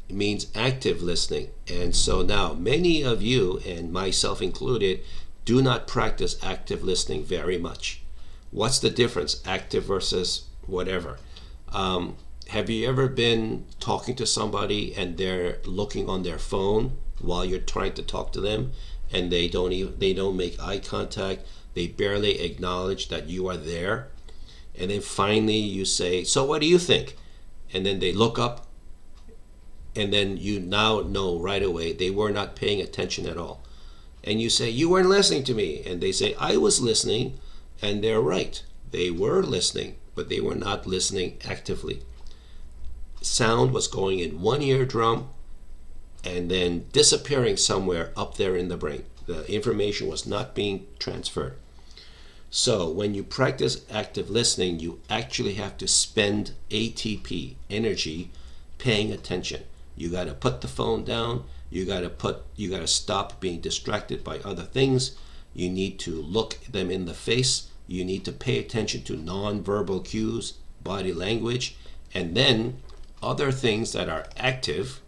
means active listening. And so now many of you, and myself included, do not practice active listening very much. What's the difference, active versus whatever? Have you ever been talking to somebody and they're looking on their phone while you're trying to talk to them, and they don't make eye contact, they barely acknowledge that you are there, and then finally you say, "So what do you think?" And then they look up, and then you now know right away they were not paying attention at all. And you say, "You weren't listening to me." And they say, "I was listening," and they're right. They were listening, but they were not listening actively. Sound was going in one eardrum and then disappearing somewhere up there in the brain. The information was not being transferred. So when you practice active listening, you actually have to spend ATP, energy, paying attention. You got to put the phone down. You got to stop being distracted by other things. You need to look them in the face. You need to pay attention to nonverbal cues, body language, and then other things that are active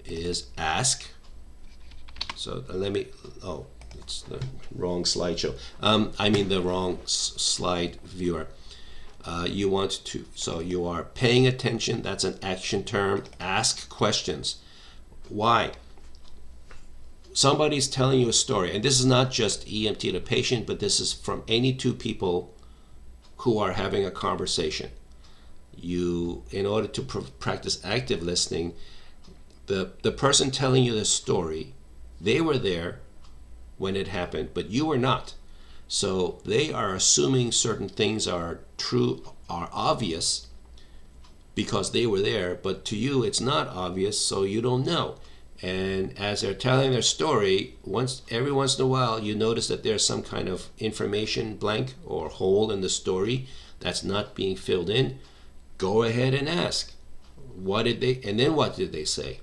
is ask. So it's the wrong slideshow. The wrong slide viewer. So you are paying attention. That's an action term. Ask questions. Why? Somebody's telling you a story, and this is not just EMT to patient, but this is from any two people who are having a conversation. In order to practice active listening, the person telling you the story, they were there when it happened, but you were not. So they are assuming certain things are true, are obvious, because they were there, but to you it's not obvious, so you don't know. And as they're telling their story, every once in a while you notice that there's some kind of information blank or hole in the story that's not being filled in. Go ahead and ask, what did they say?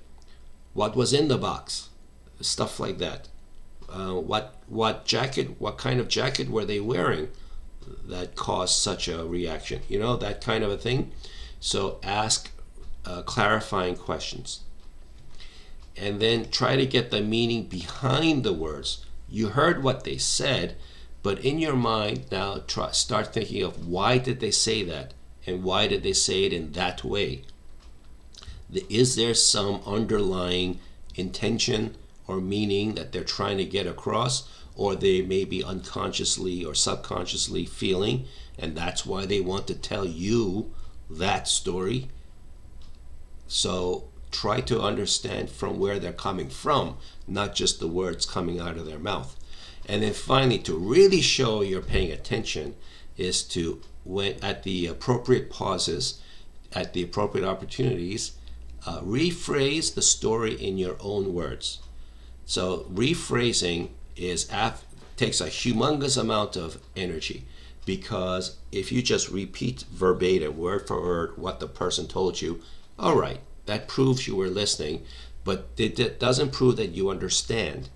What was in the box? Stuff like that. What kind of jacket were they wearing that caused such a reaction? That kind of a thing. So ask clarifying questions. And then try to get the meaning behind the words. You heard what they said, but in your mind now start thinking of why did they say that, and why did they say it in that way? Is there some underlying intention or meaning that they're trying to get across, or they may be unconsciously or subconsciously feeling, and that's why they want to tell you that story? So try to understand from where they're coming from, not just the words coming out of their mouth. And then finally, to really show you're paying attention is to, when at the appropriate pauses, at the appropriate opportunities, rephrase the story in your own words. So rephrasing takes a humongous amount of energy, because if you just repeat verbatim, word for word, what the person told you, all right, that proves you were listening, but it doesn't prove that you understand.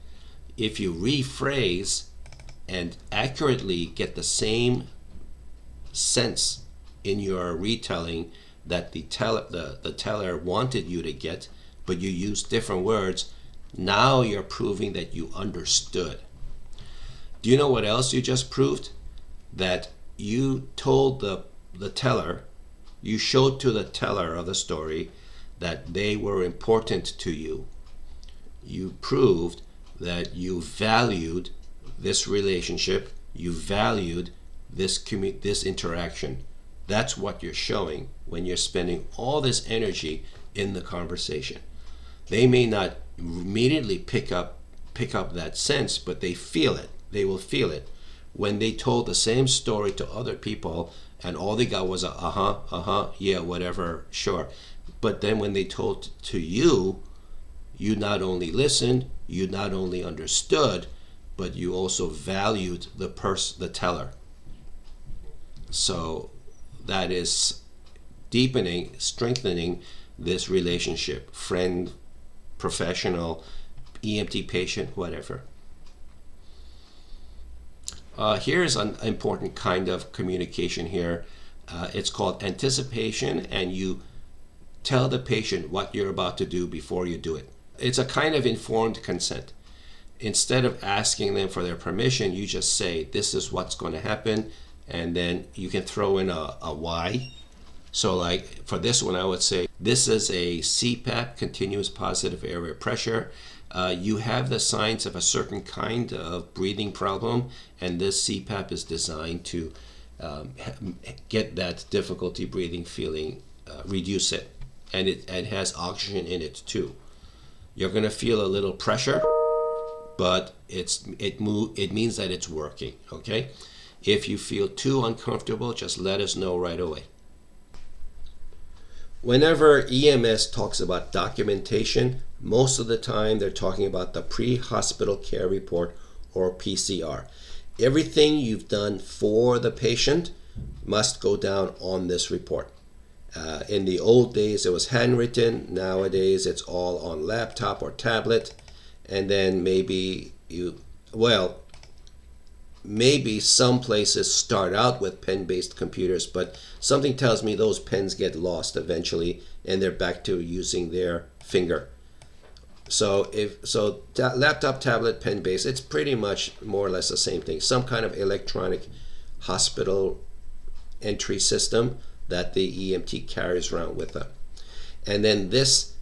If you rephrase and accurately get the same sense in your retelling that the teller wanted you to get, but you use different words, now you're proving that you understood. Do you know what else you just proved? That you told the teller, you showed to the teller of the story that they were important to you. You proved that you valued this relationship, you valued this interaction. That's what you're showing when you're spending all this energy in the conversation. They may not immediately pick up that sense, but they feel it. They will feel it. when they told the same story to other people and all they got was a yeah, whatever, sure. But then when they told to you, you not only listened, you not only understood, but you also valued the teller. So that is deepening, strengthening this relationship, friend, professional, EMT patient, whatever. Here's an important kind of communication here. It's called anticipation, and you tell the patient what you're about to do before you do it. It's a kind of informed consent. Instead of asking them for their permission, you just say, this is what's going to happen, and then you can throw in a why. So like for this one, I would say, this is a CPAP, continuous positive airway pressure. You have the signs of a certain kind of breathing problem, and this CPAP is designed to get that difficulty breathing feeling, reduce it. And it has oxygen in it too. You're going to feel a little pressure, but it means that it's working, okay? If you feel too uncomfortable, just let us know right away. Whenever EMS talks about documentation, most of the time they're talking about the pre-hospital care report or PCR. Everything you've done for the patient must go down on this report. In the old days, it was handwritten. Nowadays, it's all on laptop or tablet. And then maybe maybe some places start out with pen-based computers, but something tells me those pens get lost eventually, and they're back to using their finger. So laptop, tablet, pen-based, it's pretty much more or less the same thing. Some kind of electronic hospital entry system that the EMT carries around with them. And then this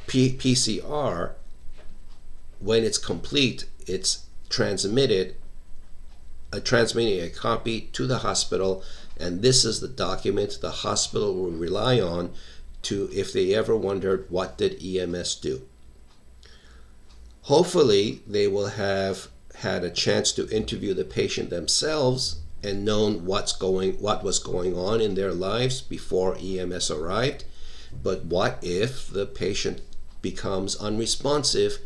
PCR, when it's complete, it's transmitting a copy to the hospital, and this is the document the hospital will rely on to if they ever wondered what did EMS do. Hopefully they will have had a chance to interview the patient themselves and known what was going on in their lives before EMS arrived. But what if the patient becomes unresponsive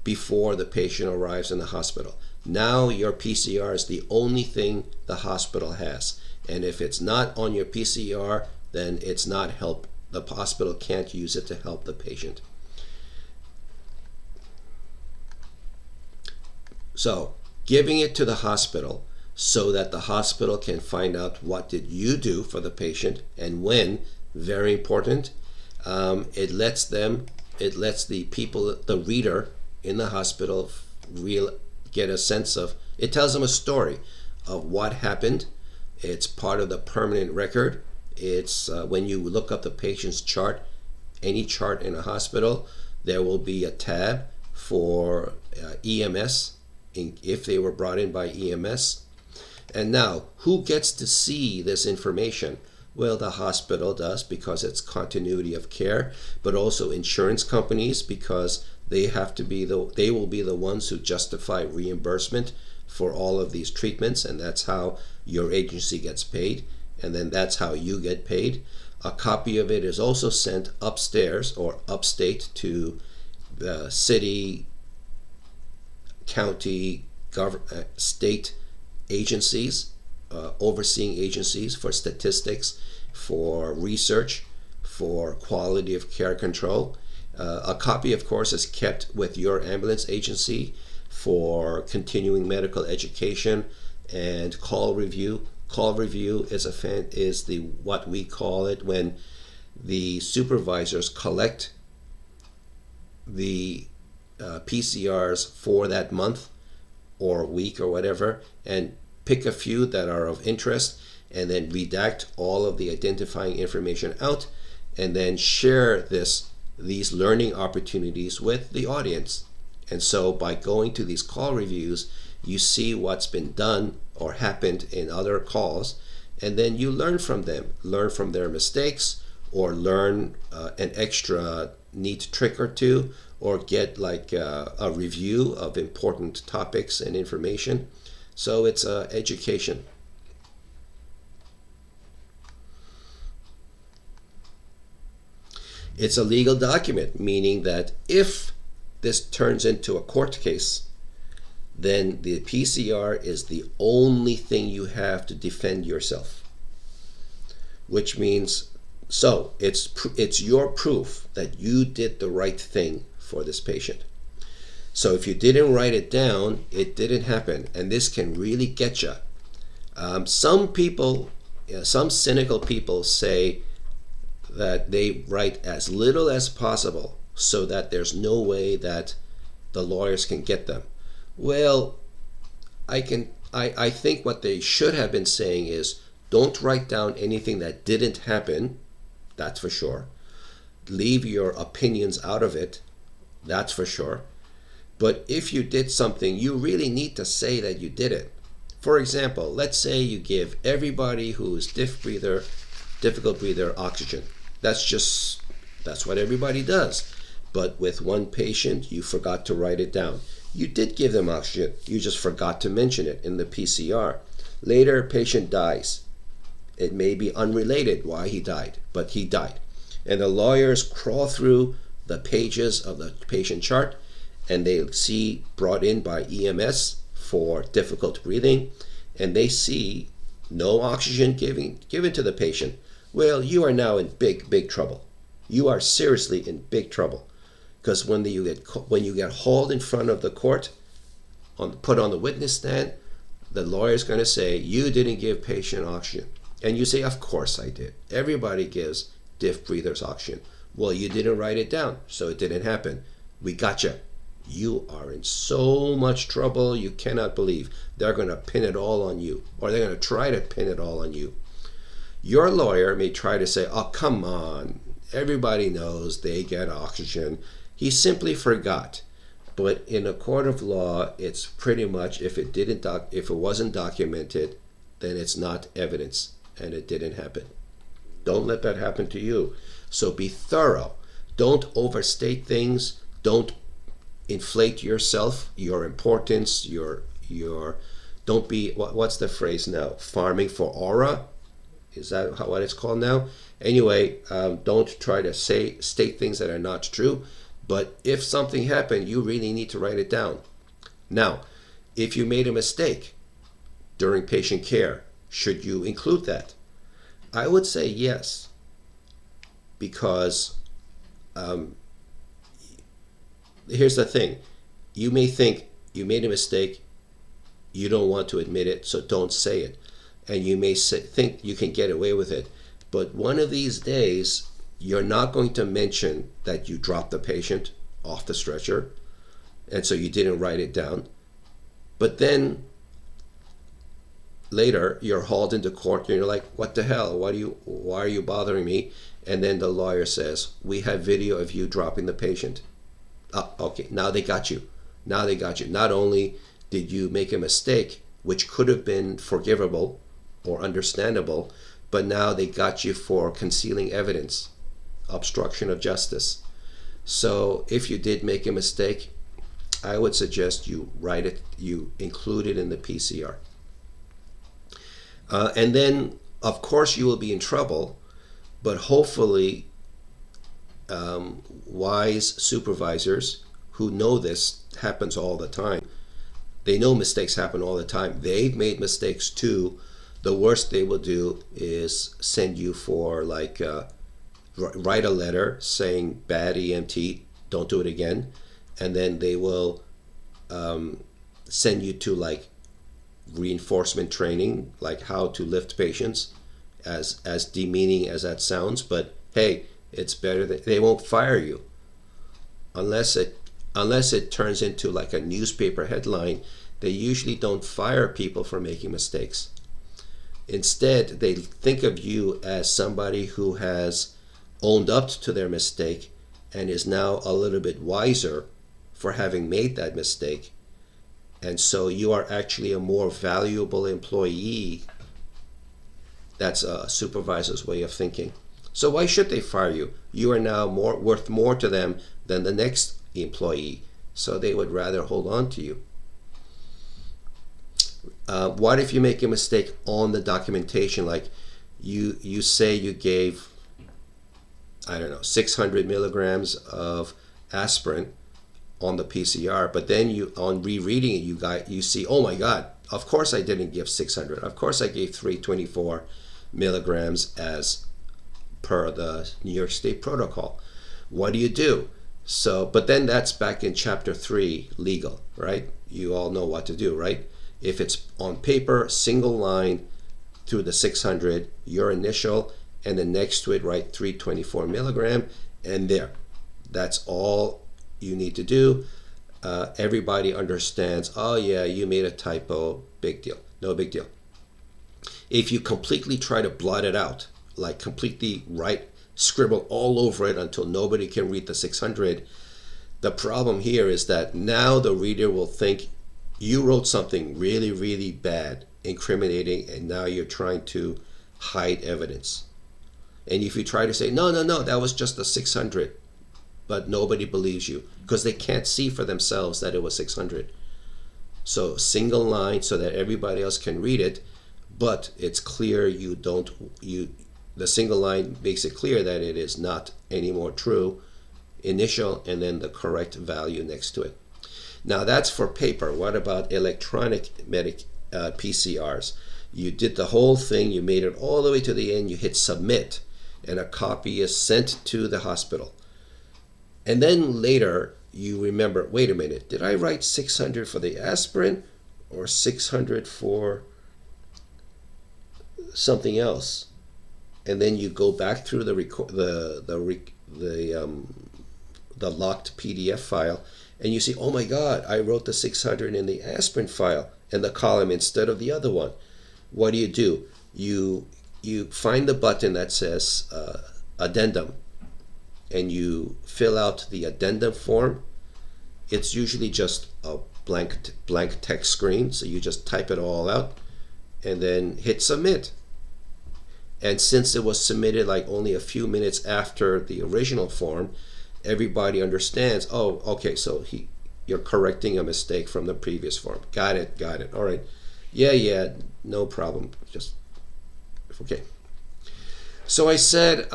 before the patient arrives in the hospital? Now your PCR is the only thing the hospital has. And if it's not on your PCR, then it's not help. The hospital can't use it to help the patient. So giving it to the hospital so that the hospital can find out what did you do for the patient and when, very important. It lets the people, the reader in the hospital get a sense of, it tells them a story of what happened. It's part of the permanent record. It's when you look up the patient's chart, any chart in a hospital, there will be a tab for EMS, if they were brought in by EMS. And now, who gets to see this information? Well, the hospital does because it's continuity of care, but also insurance companies because they will be the ones who justify reimbursement for all of these treatments, and that's how your agency gets paid, and then that's how you get paid. A copy of it is also sent upstairs or upstate to the city, county, state agencies, overseeing agencies for statistics, for research, for quality of care control. A copy, of course, is kept with your ambulance agency for continuing medical education and call review. Call review is what we call it when the supervisors collect the PCRs for that month or week or whatever and pick a few that are of interest and then redact all of the identifying information out and then share these learning opportunities with the audience. And so by going to these call reviews, you see what's been done or happened in other calls, and then you learn from them, learn from their mistakes, or learn an extra neat trick or two, or get like a review of important topics and information. So it's education. It's a legal document, meaning that if this turns into a court case, then the PCR is the only thing you have to defend yourself. Which means, so it's your proof that you did the right thing for this patient. So if you didn't write it down, it didn't happen, and this can really get you. Some people, some cynical people say that they write as little as possible so that there's no way that the lawyers can get them. Well, I think what they should have been saying is, don't write down anything that didn't happen, that's for sure. Leave your opinions out of it, that's for sure. But if you did something, you really need to say that you did it. For example, let's say you give everybody who's difficult breather oxygen. That's what everybody does. But with one patient, you forgot to write it down. You did give them oxygen, you just forgot to mention it in the PCR. Later, patient dies. It may be unrelated why he died, but he died. And the lawyers crawl through the pages of the patient chart, and they see brought in by EMS for difficult breathing, and they see no oxygen given to the patient. Well, you are now in big trouble. You are seriously in big trouble, because when you get hauled in front of the court, put on the witness stand, the lawyer's going to say you didn't give patient oxygen, and you say, of course I did. Everybody gives diff breathers oxygen. Well, you didn't write it down, so it didn't happen. We got you. You are in so much trouble you cannot believe. They're going to pin it all on you, or they're going to try to pin it all on you. Your lawyer may try to say, oh, come on, everybody knows they get oxygen. He simply forgot. But in a court of law, it's pretty much, if it wasn't documented, then it's not evidence, and it didn't happen. Don't let that happen to you. So be thorough. Don't overstate things. Don't inflate yourself, your importance, don't be, what's the phrase now? Farming for aura? Is that what it's called now? Anyway, don't try to state things that are not true. But if something happened, you really need to write it down. Now, if you made a mistake during patient care, should you include that? I would say yes, because here's the thing. You may think you made a mistake, you don't want to admit it, so don't say it. And you may think you can get away with it. But one of these days, you're not going to mention that you dropped the patient off the stretcher, and so you didn't write it down. But then later, you're hauled into court, and you're like, what the hell? Why are you bothering me? And then the lawyer says, we have video of you dropping the patient. Oh, okay, now they got you. Now they got you. Not only did you make a mistake, which could have been forgivable or understandable, but now they got you for concealing evidence, obstruction of justice. So if you did make a mistake, I would suggest you write it, you include it in the PCR. And then, of course, you will be in trouble, but hopefully wise supervisors who know this happens all the time. They know mistakes happen all the time. They've made mistakes too. The worst they will do is send you for write a letter saying bad EMT, don't do it again, and then they will send you to reinforcement training, like how to lift patients, as demeaning as that sounds. But hey, it's better that they won't fire you unless it turns into like a newspaper headline. They usually don't fire people for making mistakes. Instead, they think of you as somebody who has owned up to their mistake and is now a little bit wiser for having made that mistake. And so you are actually a more valuable employee. That's a supervisor's way of thinking. So why should they fire you? You are now worth more to them than the next employee. So they would rather hold on to you. What if you make a mistake on the documentation? Like you say you gave, I don't know, 600 milligrams of aspirin on the PCR, but then you, on rereading it, you see, oh my God, of course I didn't give 600. Of course I gave 324 milligrams as per the New York State protocol. What do? So, but then that's back in chapter 3, legal, right? You all know what to do, right? If it's on paper, single line through the 600, your initial, and then next to it write 324 milligram, and there. That's all you need to do. Everybody understands, oh yeah, you made a typo, big deal. No big deal. If you completely try to blot it out, like completely scribble all over it until nobody can read the 600, the problem here is that now the reader will think you wrote something really, really bad, incriminating, and now you're trying to hide evidence. And if you try to say, no, that was just a 600, but nobody believes you because they can't see for themselves that it was 600. So single line so that everybody else can read it, but it's clear the single line makes it clear that it is not anymore true, initial, and then the correct value next to it. Now that's for paper. What about electronic PCRs? You did the whole thing, you made it all the way to the end, you hit submit, and a copy is sent to the hospital. And then later you remember, wait a minute, did I write 600 for the aspirin or 600 for something else? And then you go back through the locked PDF file, and you see, oh my God, I wrote the 600 in the aspirin file and the column instead of the other one. What do? You find the button that says addendum, and you fill out the addendum form. It's usually just a blank text screen, so you just type it all out and then hit submit. And since it was submitted like only a few minutes after the original form, everybody understands, oh, okay, so you're correcting a mistake from the previous form. Got it. All right. Yeah, no problem. Just, okay. So I said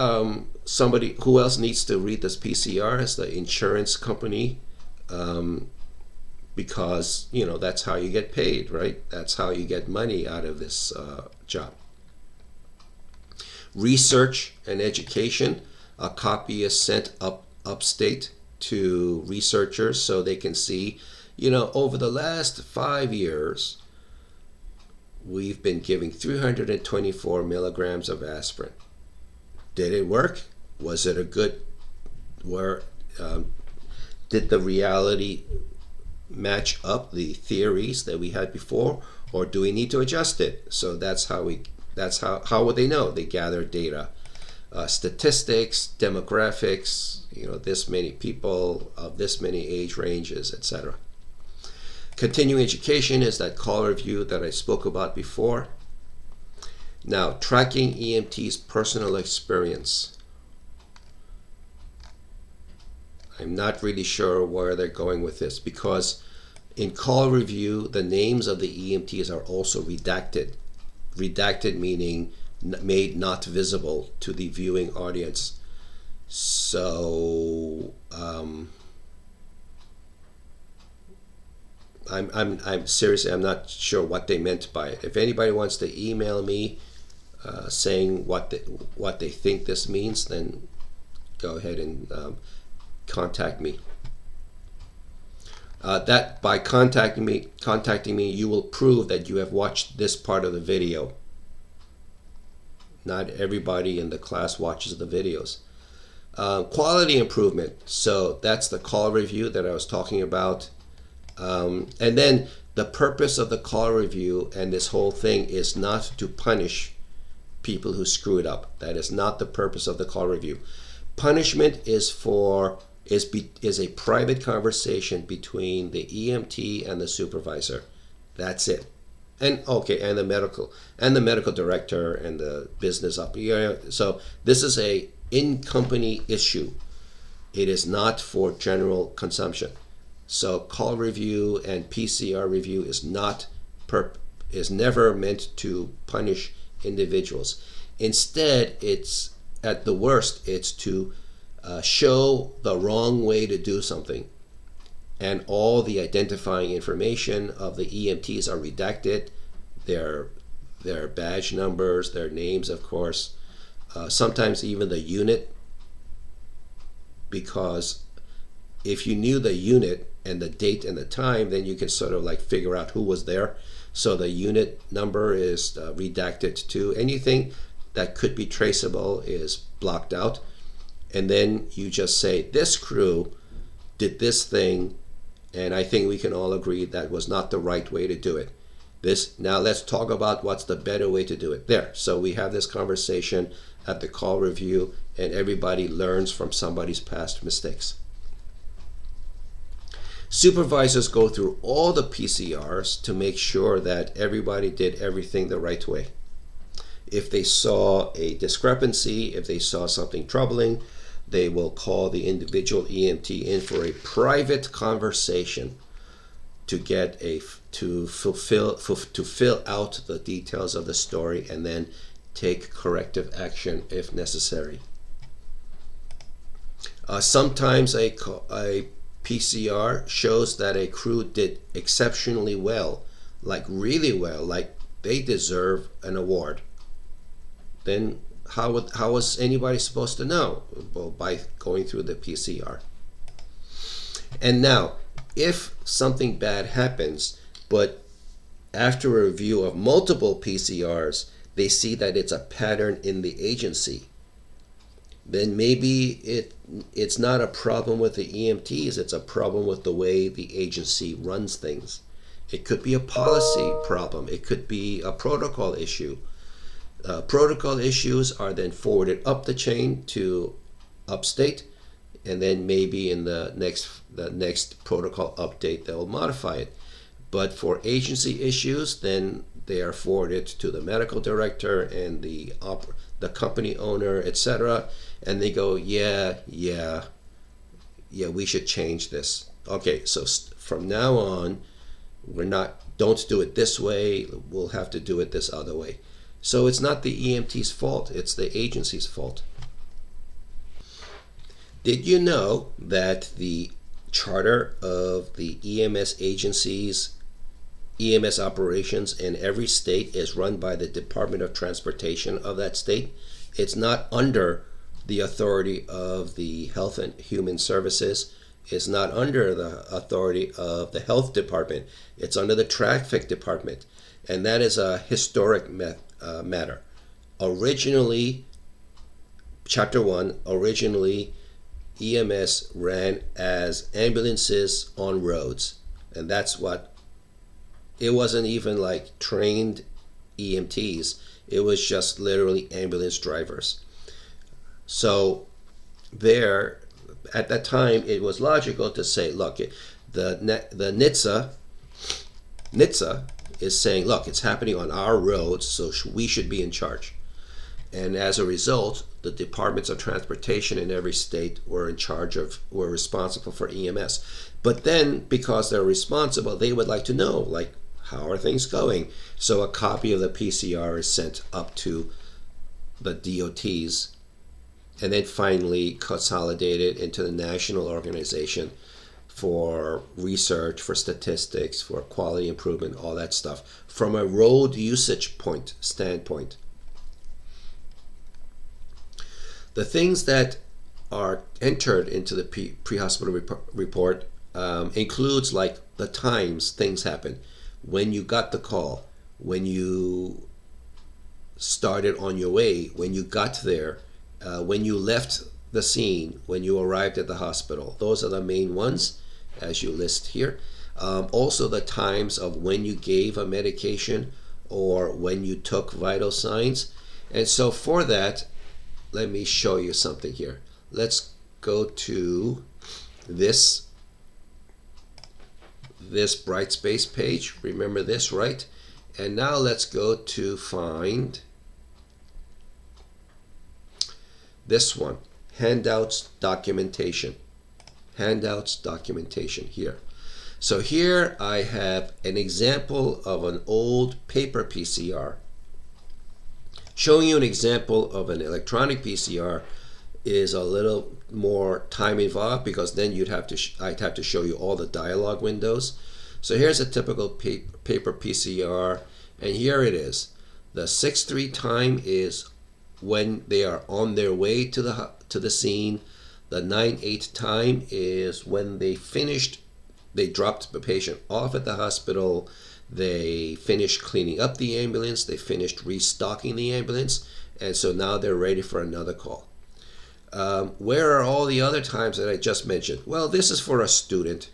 somebody who else needs to read this PCR is the insurance company, because, that's how you get paid, right? That's how you get money out of this job. Research and education, a copy is sent upstate to researchers so they can see, over the last 5 years, we've been giving 324 milligrams of aspirin. Did it work? Was it a good, did the reality match up the theories that we had before, or do we need to adjust it? So that's how would they know? They gather data, statistics, demographics, this many people of this many age ranges, etc. Continuing education is that call review that I spoke about before. Now, tracking EMT's personal experience. I'm not really sure where they're going with this, because in call review, the names of the EMTs are also redacted. Redacted meaning made not visible to the viewing audience. So I'm seriously, I'm not sure what they meant by it. If anybody wants to email me saying what they think this means, then go ahead and contact me. That by contacting me, you will prove that you have watched this part of the video. Not everybody in the class watches the videos. Quality improvement. So that's the call review that I was talking about. And then the purpose of the call review and this whole thing is not to punish people who screw it up. That is not the purpose of the call review. Punishment is a private conversation between the EMT and the supervisor. That's it. And and the medical director and the business up. So this is a in-company issue. It is not for general consumption. So call review and PCR review is not is never meant to punish individuals. Instead, it's at the worst, it's to show the wrong way to do something. And all the identifying information of the EMTs are redacted, their badge numbers, their names, of course, sometimes even the unit, because if you knew the unit and the date and the time, then you can sort of like figure out who was there. So the unit number is redacted too. Anything that could be traceable is blocked out. And then you just say, this crew did this thing, and I think we can all agree that was not the right way to do it. Now let's talk about what's the better way to do it. There. So we have this conversation at the call review, and everybody learns from somebody's past mistakes. Supervisors go through all the PCRs to make sure that everybody did everything the right way. If they saw a discrepancy, if they saw something troubling, they will call the individual EMT in for a private conversation to get to fill out the details of the story and then take corrective action if necessary. Sometimes a PCR shows that a crew did exceptionally well, like really well, like they deserve an award. Then how was anybody supposed to know? Well, by going through the PCR. And now, if something bad happens, but after a review of multiple PCRs, they see that it's a pattern in the agency, then maybe it's not a problem with the EMTs, it's a problem with the way the agency runs things. It could be a policy problem, it could be a protocol issue. Protocol issues are then forwarded up the chain to upstate, and then maybe in the next protocol update they'll modify it. But for agency issues, then they are forwarded to the medical director and the company owner, etc. And they go, yeah, we should change this. Okay, so from now on, don't do it this way. We'll have to do it this other way. So it's not the EMT's fault, it's the agency's fault. Did you know that the charter of the EMS agencies, EMS operations in every state is run by the Department of Transportation of that state? It's not under the authority of the Health and Human Services. It's not under the authority of the Health Department. It's under the Traffic Department. And that is a historic matter. Originally, Chapter 1, EMS ran as ambulances on roads. And that's what, it wasn't even like trained EMTs. It was just literally ambulance drivers. So there, at that time, it was logical to say, look, the NHTSA is saying, look, it's happening on our roads, so we should be in charge. And as a result, the departments of transportation in every state were responsible for EMS. But then, because they're responsible, they would like to know, like, how are things going? So a copy of the PCR is sent up to the DOTs, and then finally consolidated into the national organization for research, for statistics, for quality improvement, all that stuff, from a road usage standpoint. The things that are entered into the pre-hospital report includes like the times things happen, when you got the call, when you started on your way, when you got there, when you left the scene, when you arrived at the hospital. Those are the main ones, as you list here. Also the times of when you gave a medication or when you took vital signs. And so for that, let me show you something here. Let's go to this Brightspace page. Remember this, right? And now let's go to find this one, handouts documentation. Handouts documentation here. So here I have an example of an old paper PCR. Showing you an example of an electronic PCR is a little more time involved, because then I'd have to show you all the dialog windows. So here's a typical paper PCR, and here it is. The 6:3 time is when they are on their way to the scene. The 9:8 time is when they dropped the patient off at the hospital. They finished cleaning up the ambulance. They finished restocking the ambulance, and so now they're ready for another call. Where are all the other times that I just mentioned? Well, this is for a student.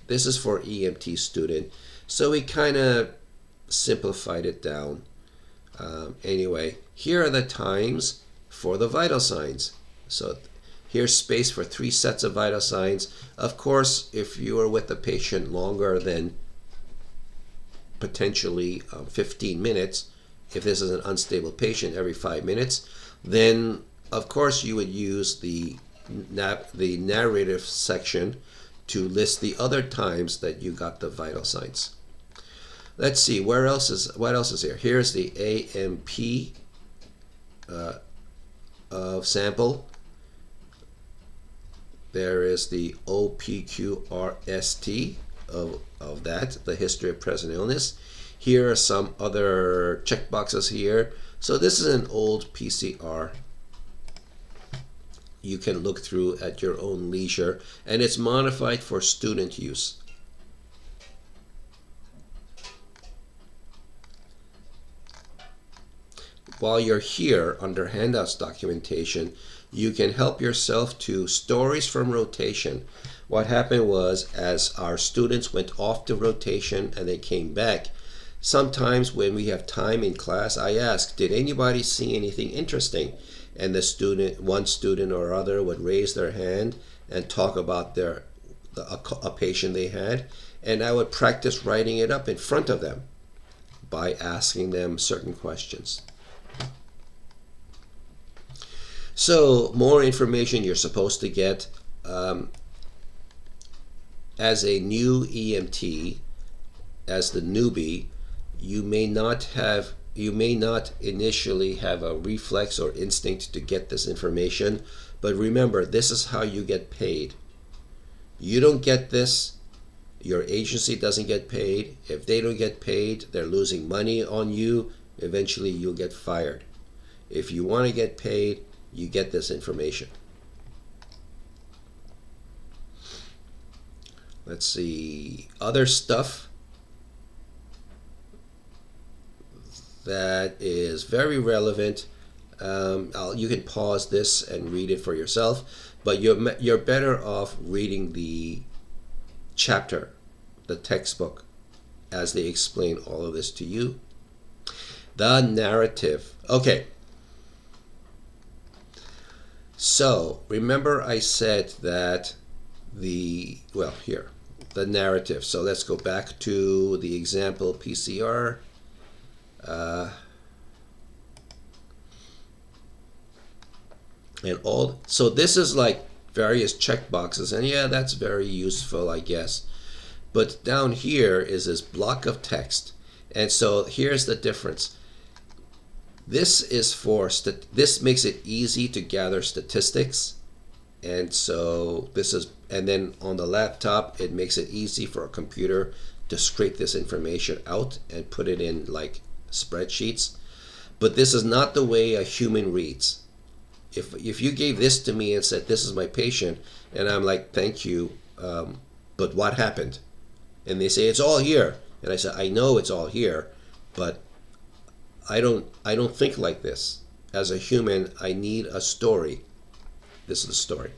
This is for EMT student. So we kind of simplified it down. Anyway, here are the times for the vital signs. So here's space for 3 sets of vital signs. Of course, if you are with the patient longer than potentially 15 minutes, if this is an unstable patient every 5 minutes, then of course you would use the narrative section to list the other times that you got the vital signs. Let's see, what else is here? Here's the AMP of sample. There is the OPQRST of that, the history of present illness. Here are some other checkboxes here. So this is an old PCR. You can look through at your own leisure, and it's modified for student use. While you're here under handouts documentation, you can help yourself to stories from rotation. What happened was, as our students went off to rotation and they came back, sometimes when we have time in class, I ask, did anybody see anything interesting? And one student or other would raise their hand and talk about a patient they had, and I would practice writing it up in front of them by asking them certain questions. So more information you're supposed to get. As a new EMT, as the newbie, you may not initially have a reflex or instinct to get this information, but remember, this is how you get paid. You don't get this, your agency doesn't get paid. If they don't get paid, they're losing money on you. Eventually you'll get fired. If you want to get paid, you get this information. Let's see, other stuff that is very relevant. You can pause this and read it for yourself, but you're better off reading the chapter, the textbook, as they explain all of this to you. The narrative. Okay. So remember I said that the narrative. So let's go back to the example PCR. So this is like various checkboxes, and yeah, that's very useful, I guess. But down here is this block of text, and so here's the difference. This is this makes it easy to gather statistics, and so and then on the laptop it makes it easy for a computer to scrape this information out and put it in like spreadsheets. But this is not the way a human reads. If you gave this to me and said, this is my patient, and I'm like, thank you, but what happened? And they say, it's all here. And I said, I know it's all here, but I don't think like this. As a human, I need a story. This is the story.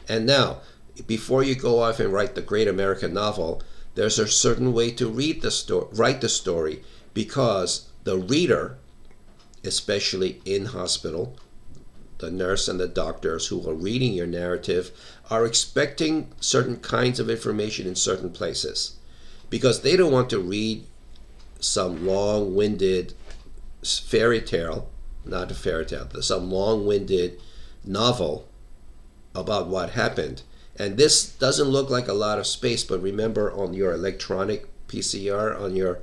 And now, before you go off and write the great American novel, there's a certain way to write the story, because the reader, especially in hospital, the nurse and the doctors who are reading your narrative, are expecting certain kinds of information in certain places, because they don't want to read some long-winded fairy tale, not a fairy tale, some long-winded novel about what happened, And this doesn't look like a lot of space, but remember on your electronic PCR on your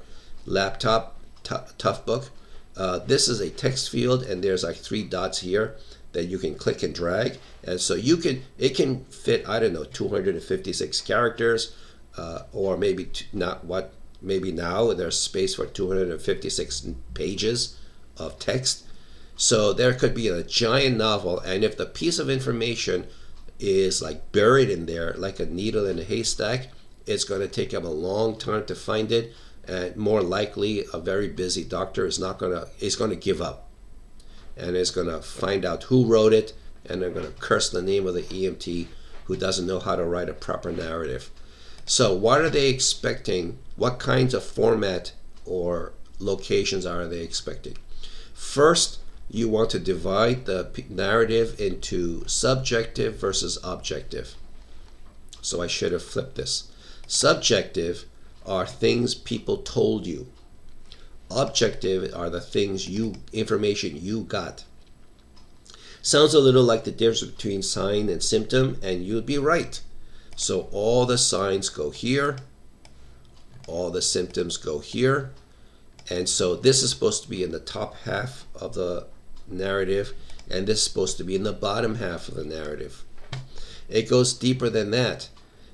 laptop, Toughbook, this is a text field, and there's like 3 dots here that you can click and drag, and so it can fit, I don't know, 256 characters, or maybe maybe now there's space for 256 pages of text. So there could be a giant novel, and if the piece of information is like buried in there like a needle in a haystack, it's going to take them a long time to find it, and more likely a very busy doctor is going to give up, and is going to find out who wrote it, and they're going to curse the name of the EMT who doesn't know how to write a proper narrative. So what are they expecting? What kinds of format or locations are they expecting? First, you want to divide the narrative into subjective versus objective. So I should have flipped this. Subjective are things people told you. Objective are the things information you got. Sounds a little like the difference between sign and symptom, and you'd be right. So all the signs go here, all the symptoms go here, and so this is supposed to be in the top half of the narrative, and this is supposed to be in the bottom half of the narrative. It goes deeper than that.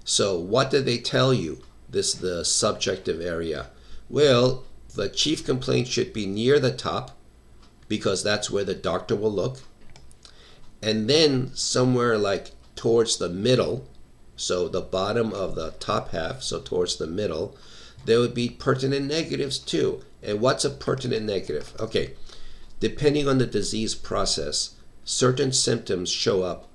So what did they tell you? This is the subjective area. Well, the chief complaint should be near the top, because that's where the doctor will look. And then somewhere like towards the middle, so the bottom of the top half, so towards the middle, there would be pertinent negatives too. And what's a pertinent negative? Okay, depending on the disease process, certain symptoms show up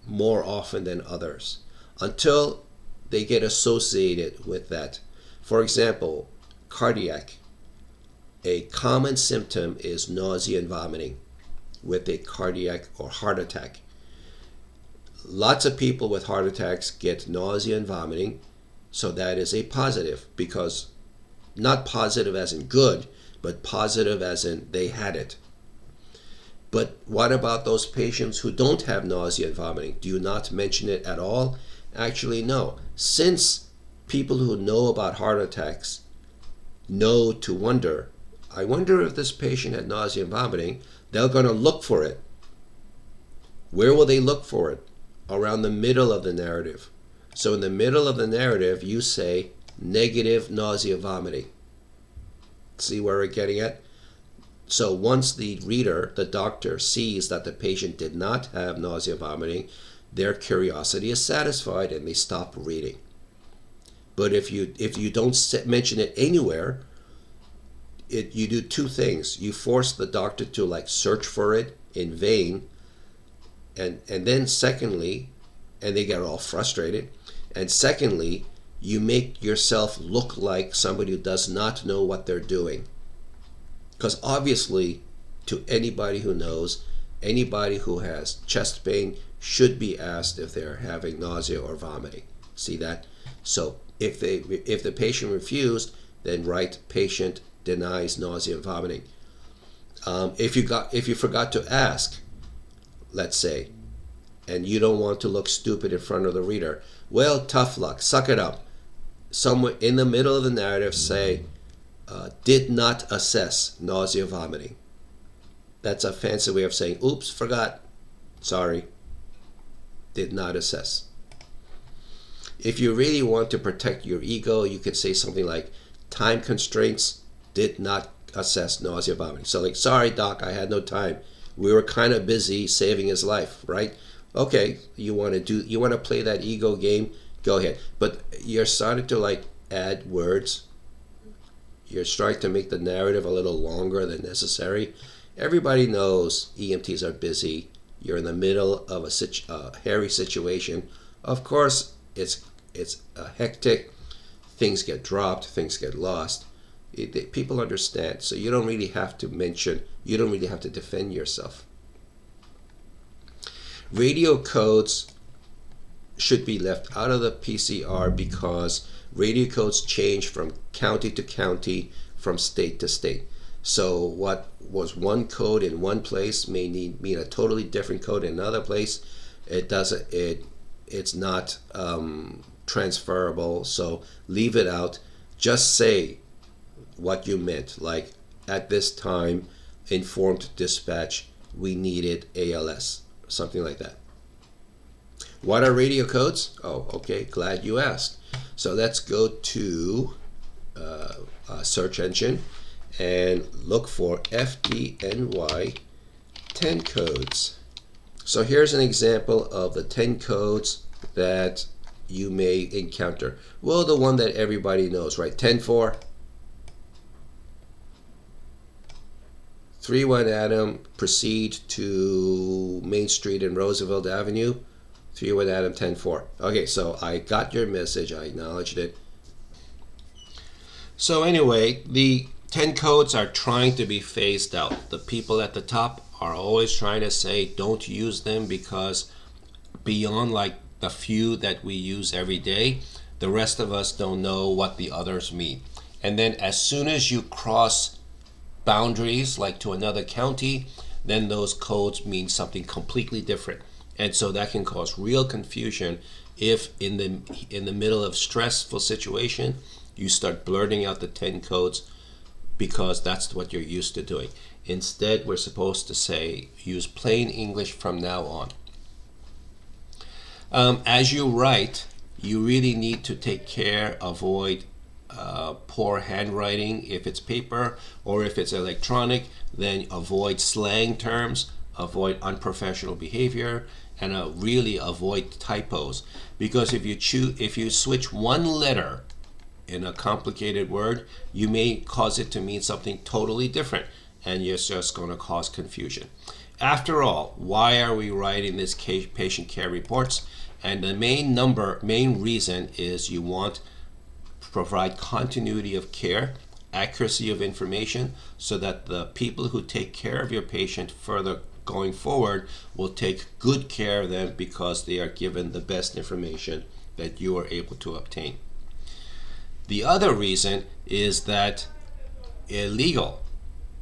more often than others until they get associated with that. For example, cardiac. A common symptom is nausea and vomiting with a cardiac or heart attack. Lots of people with heart attacks get nausea and vomiting, so that is a positive, because not positive as in good, but positive as in they had it. But what about those patients who don't have nausea and vomiting? Do you not mention it at all? Actually, no. Since people who know about heart attacks know to wonder, I wonder if this patient had nausea and vomiting, they're going to look for it. Where will they look for it? Around the middle of the narrative. So in the middle of the narrative, you say negative nausea, vomiting. See where we're getting at? So once the reader, the doctor, sees that the patient did not have nausea, vomiting, their curiosity is satisfied and they stop reading. But if you don't mention it anywhere, you do 2 things. You force the doctor to like search for it in vain, and then secondly, and they get all frustrated, and secondly, you make yourself look like somebody who does not know what they're doing. Because obviously, to anybody who knows, anybody who has chest pain should be asked if they're having nausea or vomiting. See that? So if the patient refused, then write patient denies nausea and vomiting. If you forgot to ask, let's say, and you don't want to look stupid in front of the reader, well, tough luck, suck it up. Somewhere in the middle of the narrative, say, did not assess nausea, vomiting. That's a fancy way of saying, oops, forgot, sorry, did not assess. If you really want to protect your ego, you could say something like, time constraints, did not assess nausea, vomiting. So like, sorry doc, I had no time. We were kind of busy saving his life, right? Okay, you want to play that ego game, go ahead. But you're starting to like add words. You're starting to make the narrative a little longer than necessary. Everybody knows EMTs are busy. You're in the middle of a hairy situation. Of course, it's hectic. Things get dropped. Things get lost. People understand. So you don't really have to mention. You don't really have to defend yourself. Radio codes should be left out of the PCR because radio codes change from county to county, from state to state. So what was one code in one place may mean a totally different code in another place. It it's not transferable, so leave it out. Just say what you meant, like at this time informed dispatch we needed ALS, something like that. What are radio codes? Oh, okay, glad you asked. So let's go to a search engine and look for FDNY 10 codes. So here's an example of the 10 codes that you may encounter. Well, the one that everybody knows, right? 10-4, 3-1 Adam, proceed to Main Street and Roosevelt Avenue, 3-1 Adam, 10-4. Okay, so I got your message, I acknowledged it. So anyway, the 10 codes are trying to be phased out. The people at the top are always trying to say don't use them, because beyond like the few that we use every day, the rest of us don't know what the others mean. And then as soon as you cross boundaries, like to another county, then those codes mean something completely different. And so that can cause real confusion if in the middle of stressful situation you start blurting out the 10 codes, because that's what you're used to doing. Instead, we're supposed to say use plain English from now on. As you write, you really need to take care, avoid poor handwriting if it's paper, or if it's electronic, then avoid slang terms, avoid unprofessional behavior, and really avoid typos. Because if you switch one letter in a complicated word, you may cause it to mean something totally different, and you're just going to cause confusion. After all, why are we writing this patient care reports? And the main reason is you want to provide continuity of care, accuracy of information, so that the people who take care of your patient further going forward will take good care of them, because they are given the best information that you are able to obtain. The other reason is that illegal.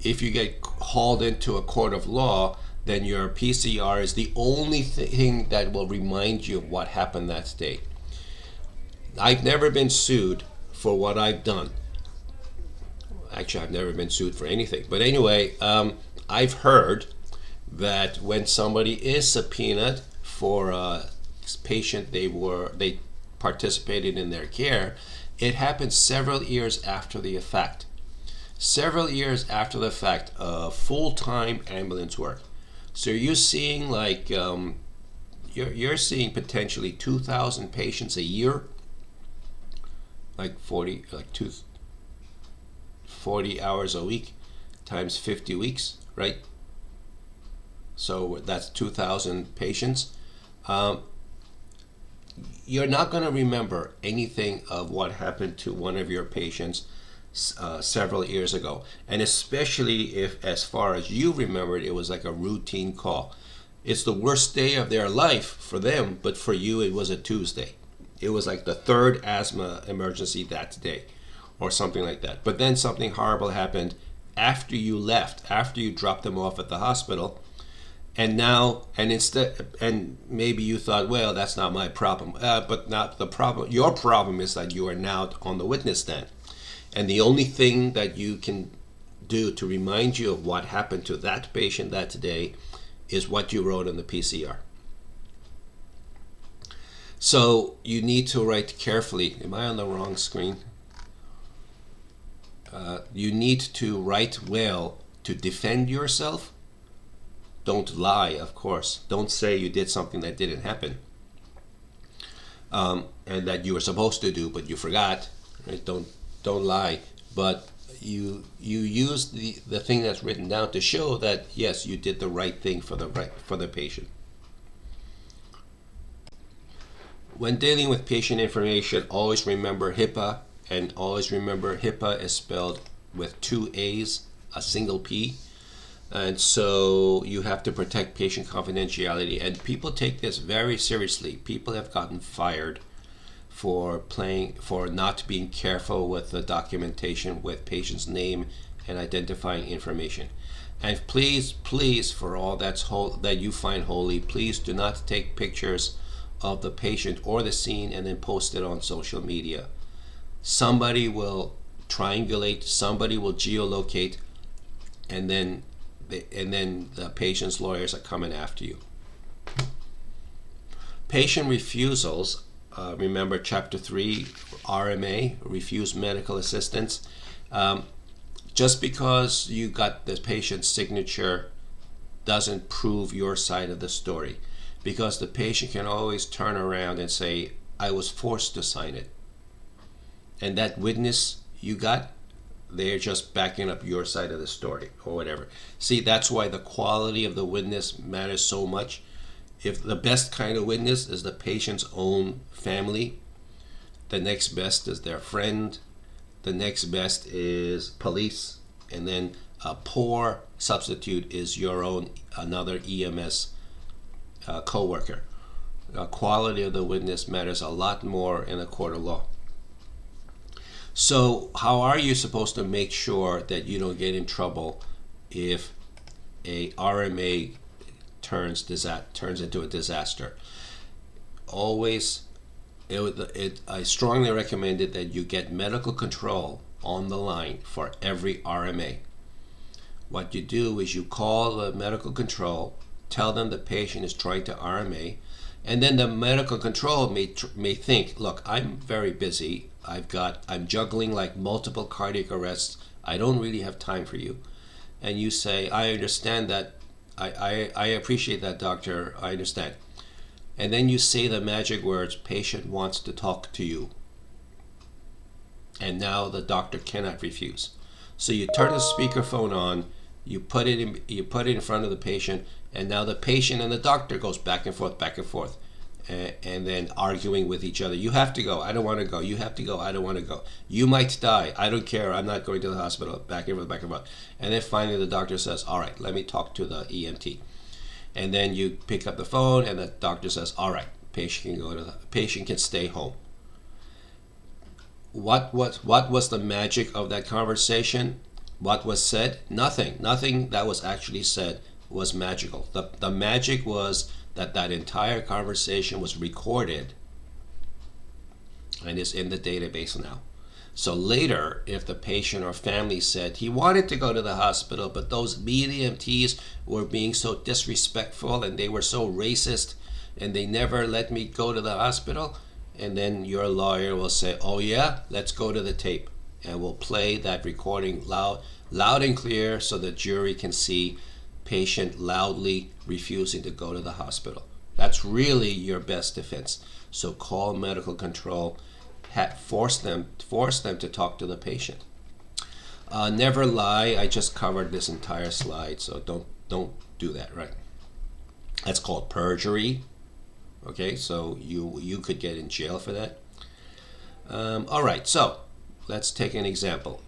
If you get hauled into a court of law, then your PCR is the only thing that will remind you of what happened that day. I've never been sued for what I've done. Actually, I've never been sued for anything. But anyway, I've heard that when somebody is subpoenaed for a patient they participated in their care, it happens several years after the fact. Several years after the fact of full-time ambulance work. So you're seeing like you're seeing potentially 2,000 patients a year, like 40 hours a week times 50 weeks, right? So that's 2,000 patients. You're not going to remember anything of what happened to one of your patients several years ago, and especially if, as far as you remembered, it was like a routine call. It's the worst day of their life for them, but for you it was a Tuesday. It was like the third asthma emergency that day, or something like that. But then something horrible happened after you left, after you dropped them off at the hospital, and maybe you thought, well, that's not my problem, but not the problem. Your problem is that you are now on the witness stand. And the only thing that you can do to remind you of what happened to that patient that day is what you wrote on the PCR. So you need to write carefully. Am I on the wrong screen? You need to write well to defend yourself. Don't lie, of course. Don't say you did something that didn't happen, and that you were supposed to do, but you forgot. Right? Don't lie, but you use the thing that's written down to show that yes, you did the right thing for the patient. When dealing with patient information, always remember HIPAA, and always remember HIPAA is spelled with 2 A's, a single P, and so you have to protect patient confidentiality, and people take this very seriously. People have gotten fired for not being careful with the documentation with patient's name and identifying information. And please, for all that you find holy, please do not take pictures of the patient or the scene and then post it on social media. Somebody will triangulate, somebody will geolocate, and then the patient's lawyers are coming after you. Patient refusals, remember Chapter 3, RMA, refuse medical assistance. Just because you got the patient's signature doesn't prove your side of the story, because the patient can always turn around and say, I was forced to sign it. And that witness you got, they're just backing up your side of the story or whatever. See, that's why the quality of the witness matters so much. If the best kind of witness is the patient's own family, the next best is their friend, the next best is police, and then a poor substitute is your own, another EMS co-worker. The quality of the witness matters a lot more in a court of law. So how are you supposed to make sure that you don't get in trouble if a RMA turns into a disaster? Always, I strongly recommend it that you get medical control on the line for every RMA. What you do is you call the medical control, tell them the patient is trying to RMA, and then the medical control may think, look, I'm very busy. I'm juggling like multiple cardiac arrests. I don't really have time for you. And you say, I understand that. I appreciate that, doctor. I understand. And then you say the magic words, patient wants to talk to you. And now the doctor cannot refuse. So you turn the speakerphone on, you put it in front of the patient, and now the patient and the doctor goes back and forth. And then arguing with each other. You have to go. I don't want to go. You have to go. I don't want to go. You might die. I don't care. I'm not going to the hospital. Back and forth. And then finally the doctor says, all right, let me talk to the EMT. And then you pick up the phone and the doctor says, all right, patient can stay home. What was the magic of that conversation? What was said? Nothing that was actually said was magical. The magic was that entire conversation was recorded and is in the database now. So later, if the patient or family said he wanted to go to the hospital, but those EMTs were being so disrespectful and they were so racist and they never let me go to the hospital, and then your lawyer will say, oh yeah, let's go to the tape, and we'll play that recording loud and clear so the jury can see patient loudly refusing to go to the hospital. That's really your best defense. So call medical control, force them to talk to the patient. Never lie. I just covered this entire slide, so don't do that. Right? That's called perjury. Okay, so you could get in jail for that. All right, so let's take an example.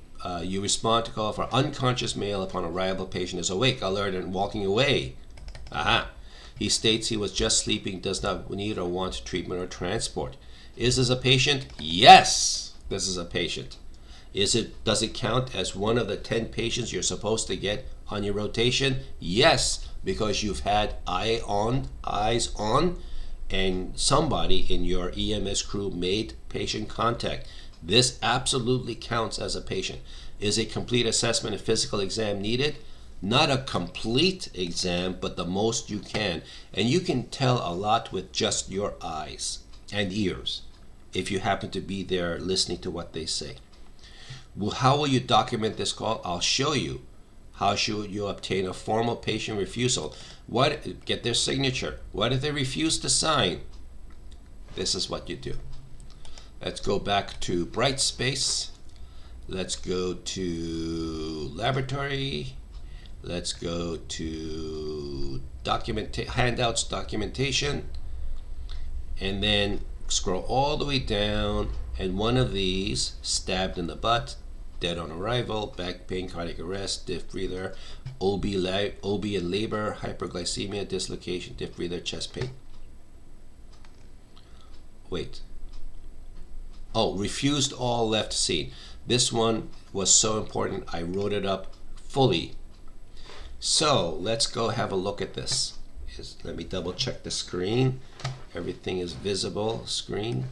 You respond to call for unconscious male upon arrival. Patient is awake, alert, and walking away. Aha. He states he was just sleeping, does not need or want treatment or transport. Is this a patient? Yes, this is a patient. Does it count as one of the 10 patients you're supposed to get on your rotation? Yes, because you've had eyes on, and somebody in your EMS crew made patient contact. This absolutely counts as a patient. Is a complete assessment and physical exam needed? Not a complete exam, but the most you can. And you can tell a lot with just your eyes and ears if you happen to be there listening to what they say. Well, how will you document this call? I'll show you. How should you obtain a formal patient refusal? Get their signature. What if they refuse to sign? This is what you do. Let's go back to Brightspace. Let's go to laboratory. Let's go to handouts, documentation, and then scroll all the way down, and one of these, stabbed in the butt, dead on arrival, back pain, cardiac arrest, diff breather, OB and labor, hyperglycemia, dislocation, diff breather, chest pain. Wait. Oh, refused all left scene. This one was so important, I wrote it up fully. So let's go have a look at this. Let me double check the screen. everything is visible screen.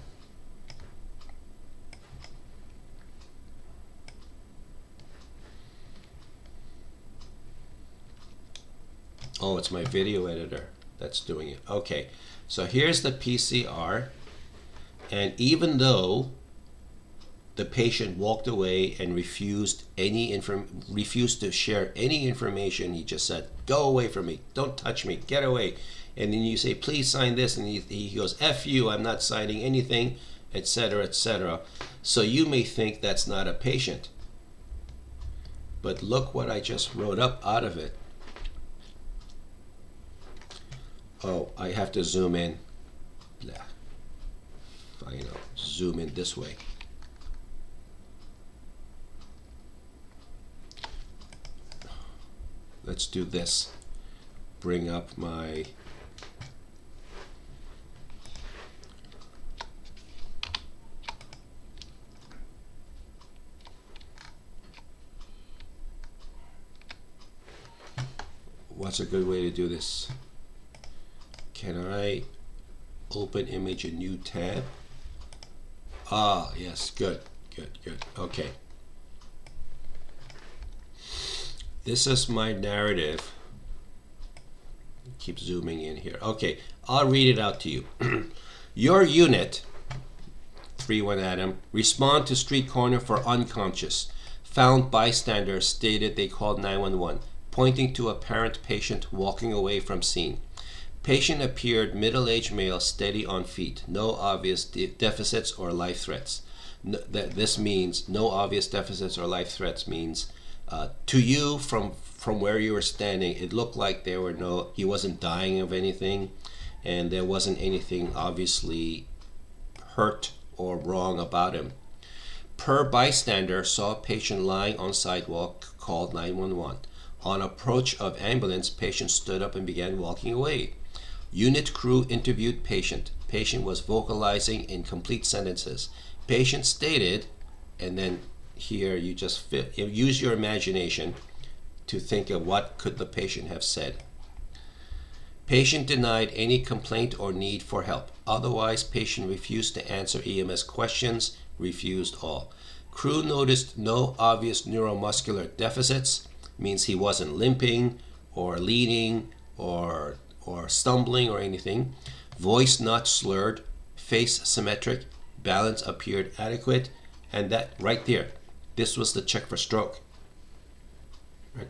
Oh, it's my video editor that's doing it. Okay, so here's the PCR, and even though the patient walked away and refused to share any information, he just said, "Go away from me, don't touch me, get away." And then you say, "Please sign this," and he goes, "F you, I'm not signing anything," etc., etc. So you may think that's not a patient, but look what I just wrote up out of it. Oh, I have to zoom in. Zoom in this way. Let's do this. Bring up my what's a good way to do this? Can I open image a new tab? Ah, yes, good. Okay. This is my narrative. Keep zooming in here. Okay, I'll read it out to you. Your unit, 3-1 Adam, respond to street corner for unconscious. Found bystander stated they called 911, pointing to apparent patient walking away from scene. Patient appeared middle-aged male, steady on feet. No obvious deficits or life threats. This means no obvious deficits or life threats means to you from where you were standing, it looked like he wasn't dying of anything, and there wasn't anything obviously hurt or wrong about him. Per bystander, saw patient lying on sidewalk, called 911. On approach of ambulance, patient stood up and began walking away. Unit crew interviewed patient. Patient was vocalizing in complete sentences. Patient stated, and then here you just use your imagination to think of what could the patient have said. Patient denied any complaint or need for help. Otherwise, patient refused to answer EMS questions, refused all. Crew noticed no obvious neuromuscular deficits, means he wasn't limping or leaning or stumbling or anything. Voice not slurred, face symmetric, balance appeared adequate, and that right there, this was the check for stroke.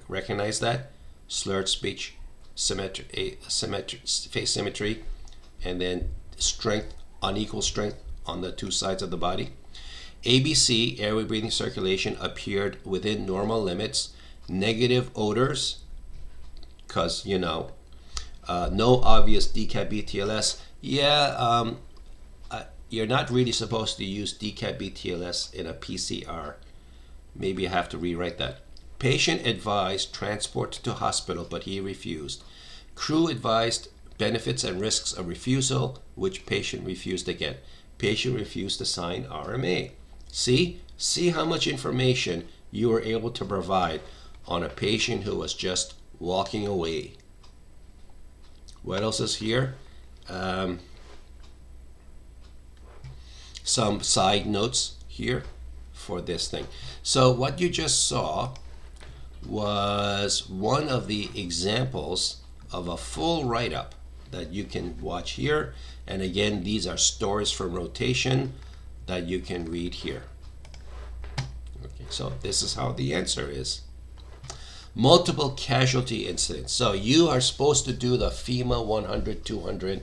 Recognize that? Slurred speech, face symmetry, and then strength, unequal strength on the two sides of the body. ABC, airway breathing circulation, appeared within normal limits. Negative odors, because no obvious DCAB-BTLS. You're not really supposed to use DCAB-BTLS in a PCR. Maybe I have to rewrite that. Patient advised transport to hospital, but he refused. Crew advised benefits and risks of refusal, which patient refused again. Patient refused to sign RMA. See how much information you were able to provide on a patient who was just walking away. What else is here? Some side notes here for this thing. So what you just saw was one of the examples of a full write-up that you can watch here. And again, these are stories from rotation that you can read here. Okay, so this is how the answer is. Multiple casualty incidents. So you are supposed to do the FEMA 100, 200,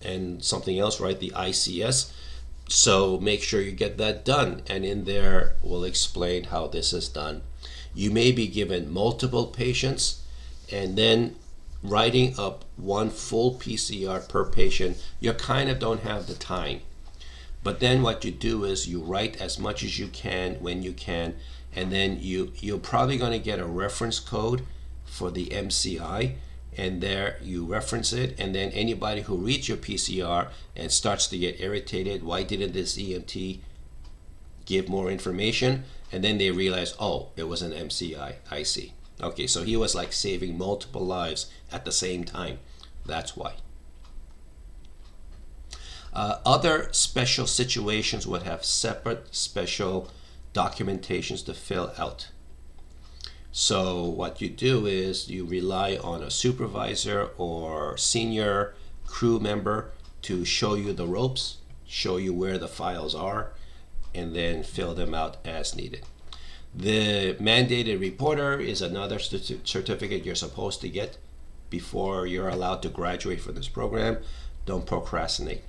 and something else, right? The ICS. So make sure you get that done. And in there, we'll explain how this is done. You may be given multiple patients, and then writing up one full PCR per patient, you kind of don't have the time. But then what you do is you write as much as you can when you can, and then you're probably going to get a reference code for the MCI, and there you reference it, and then anybody who reads your PCR and starts to get irritated, why didn't this EMT give more information? And then they realize, oh, it was an MCI, I see. Okay, so he was like saving multiple lives at the same time. That's why. Other special situations would have separate special documentations to fill out. So what you do is you rely on a supervisor or senior crew member to show you the ropes, show you where the files are, and then fill them out as needed. The mandated reporter is another certificate you're supposed to get before you're allowed to graduate from this program. Don't procrastinate.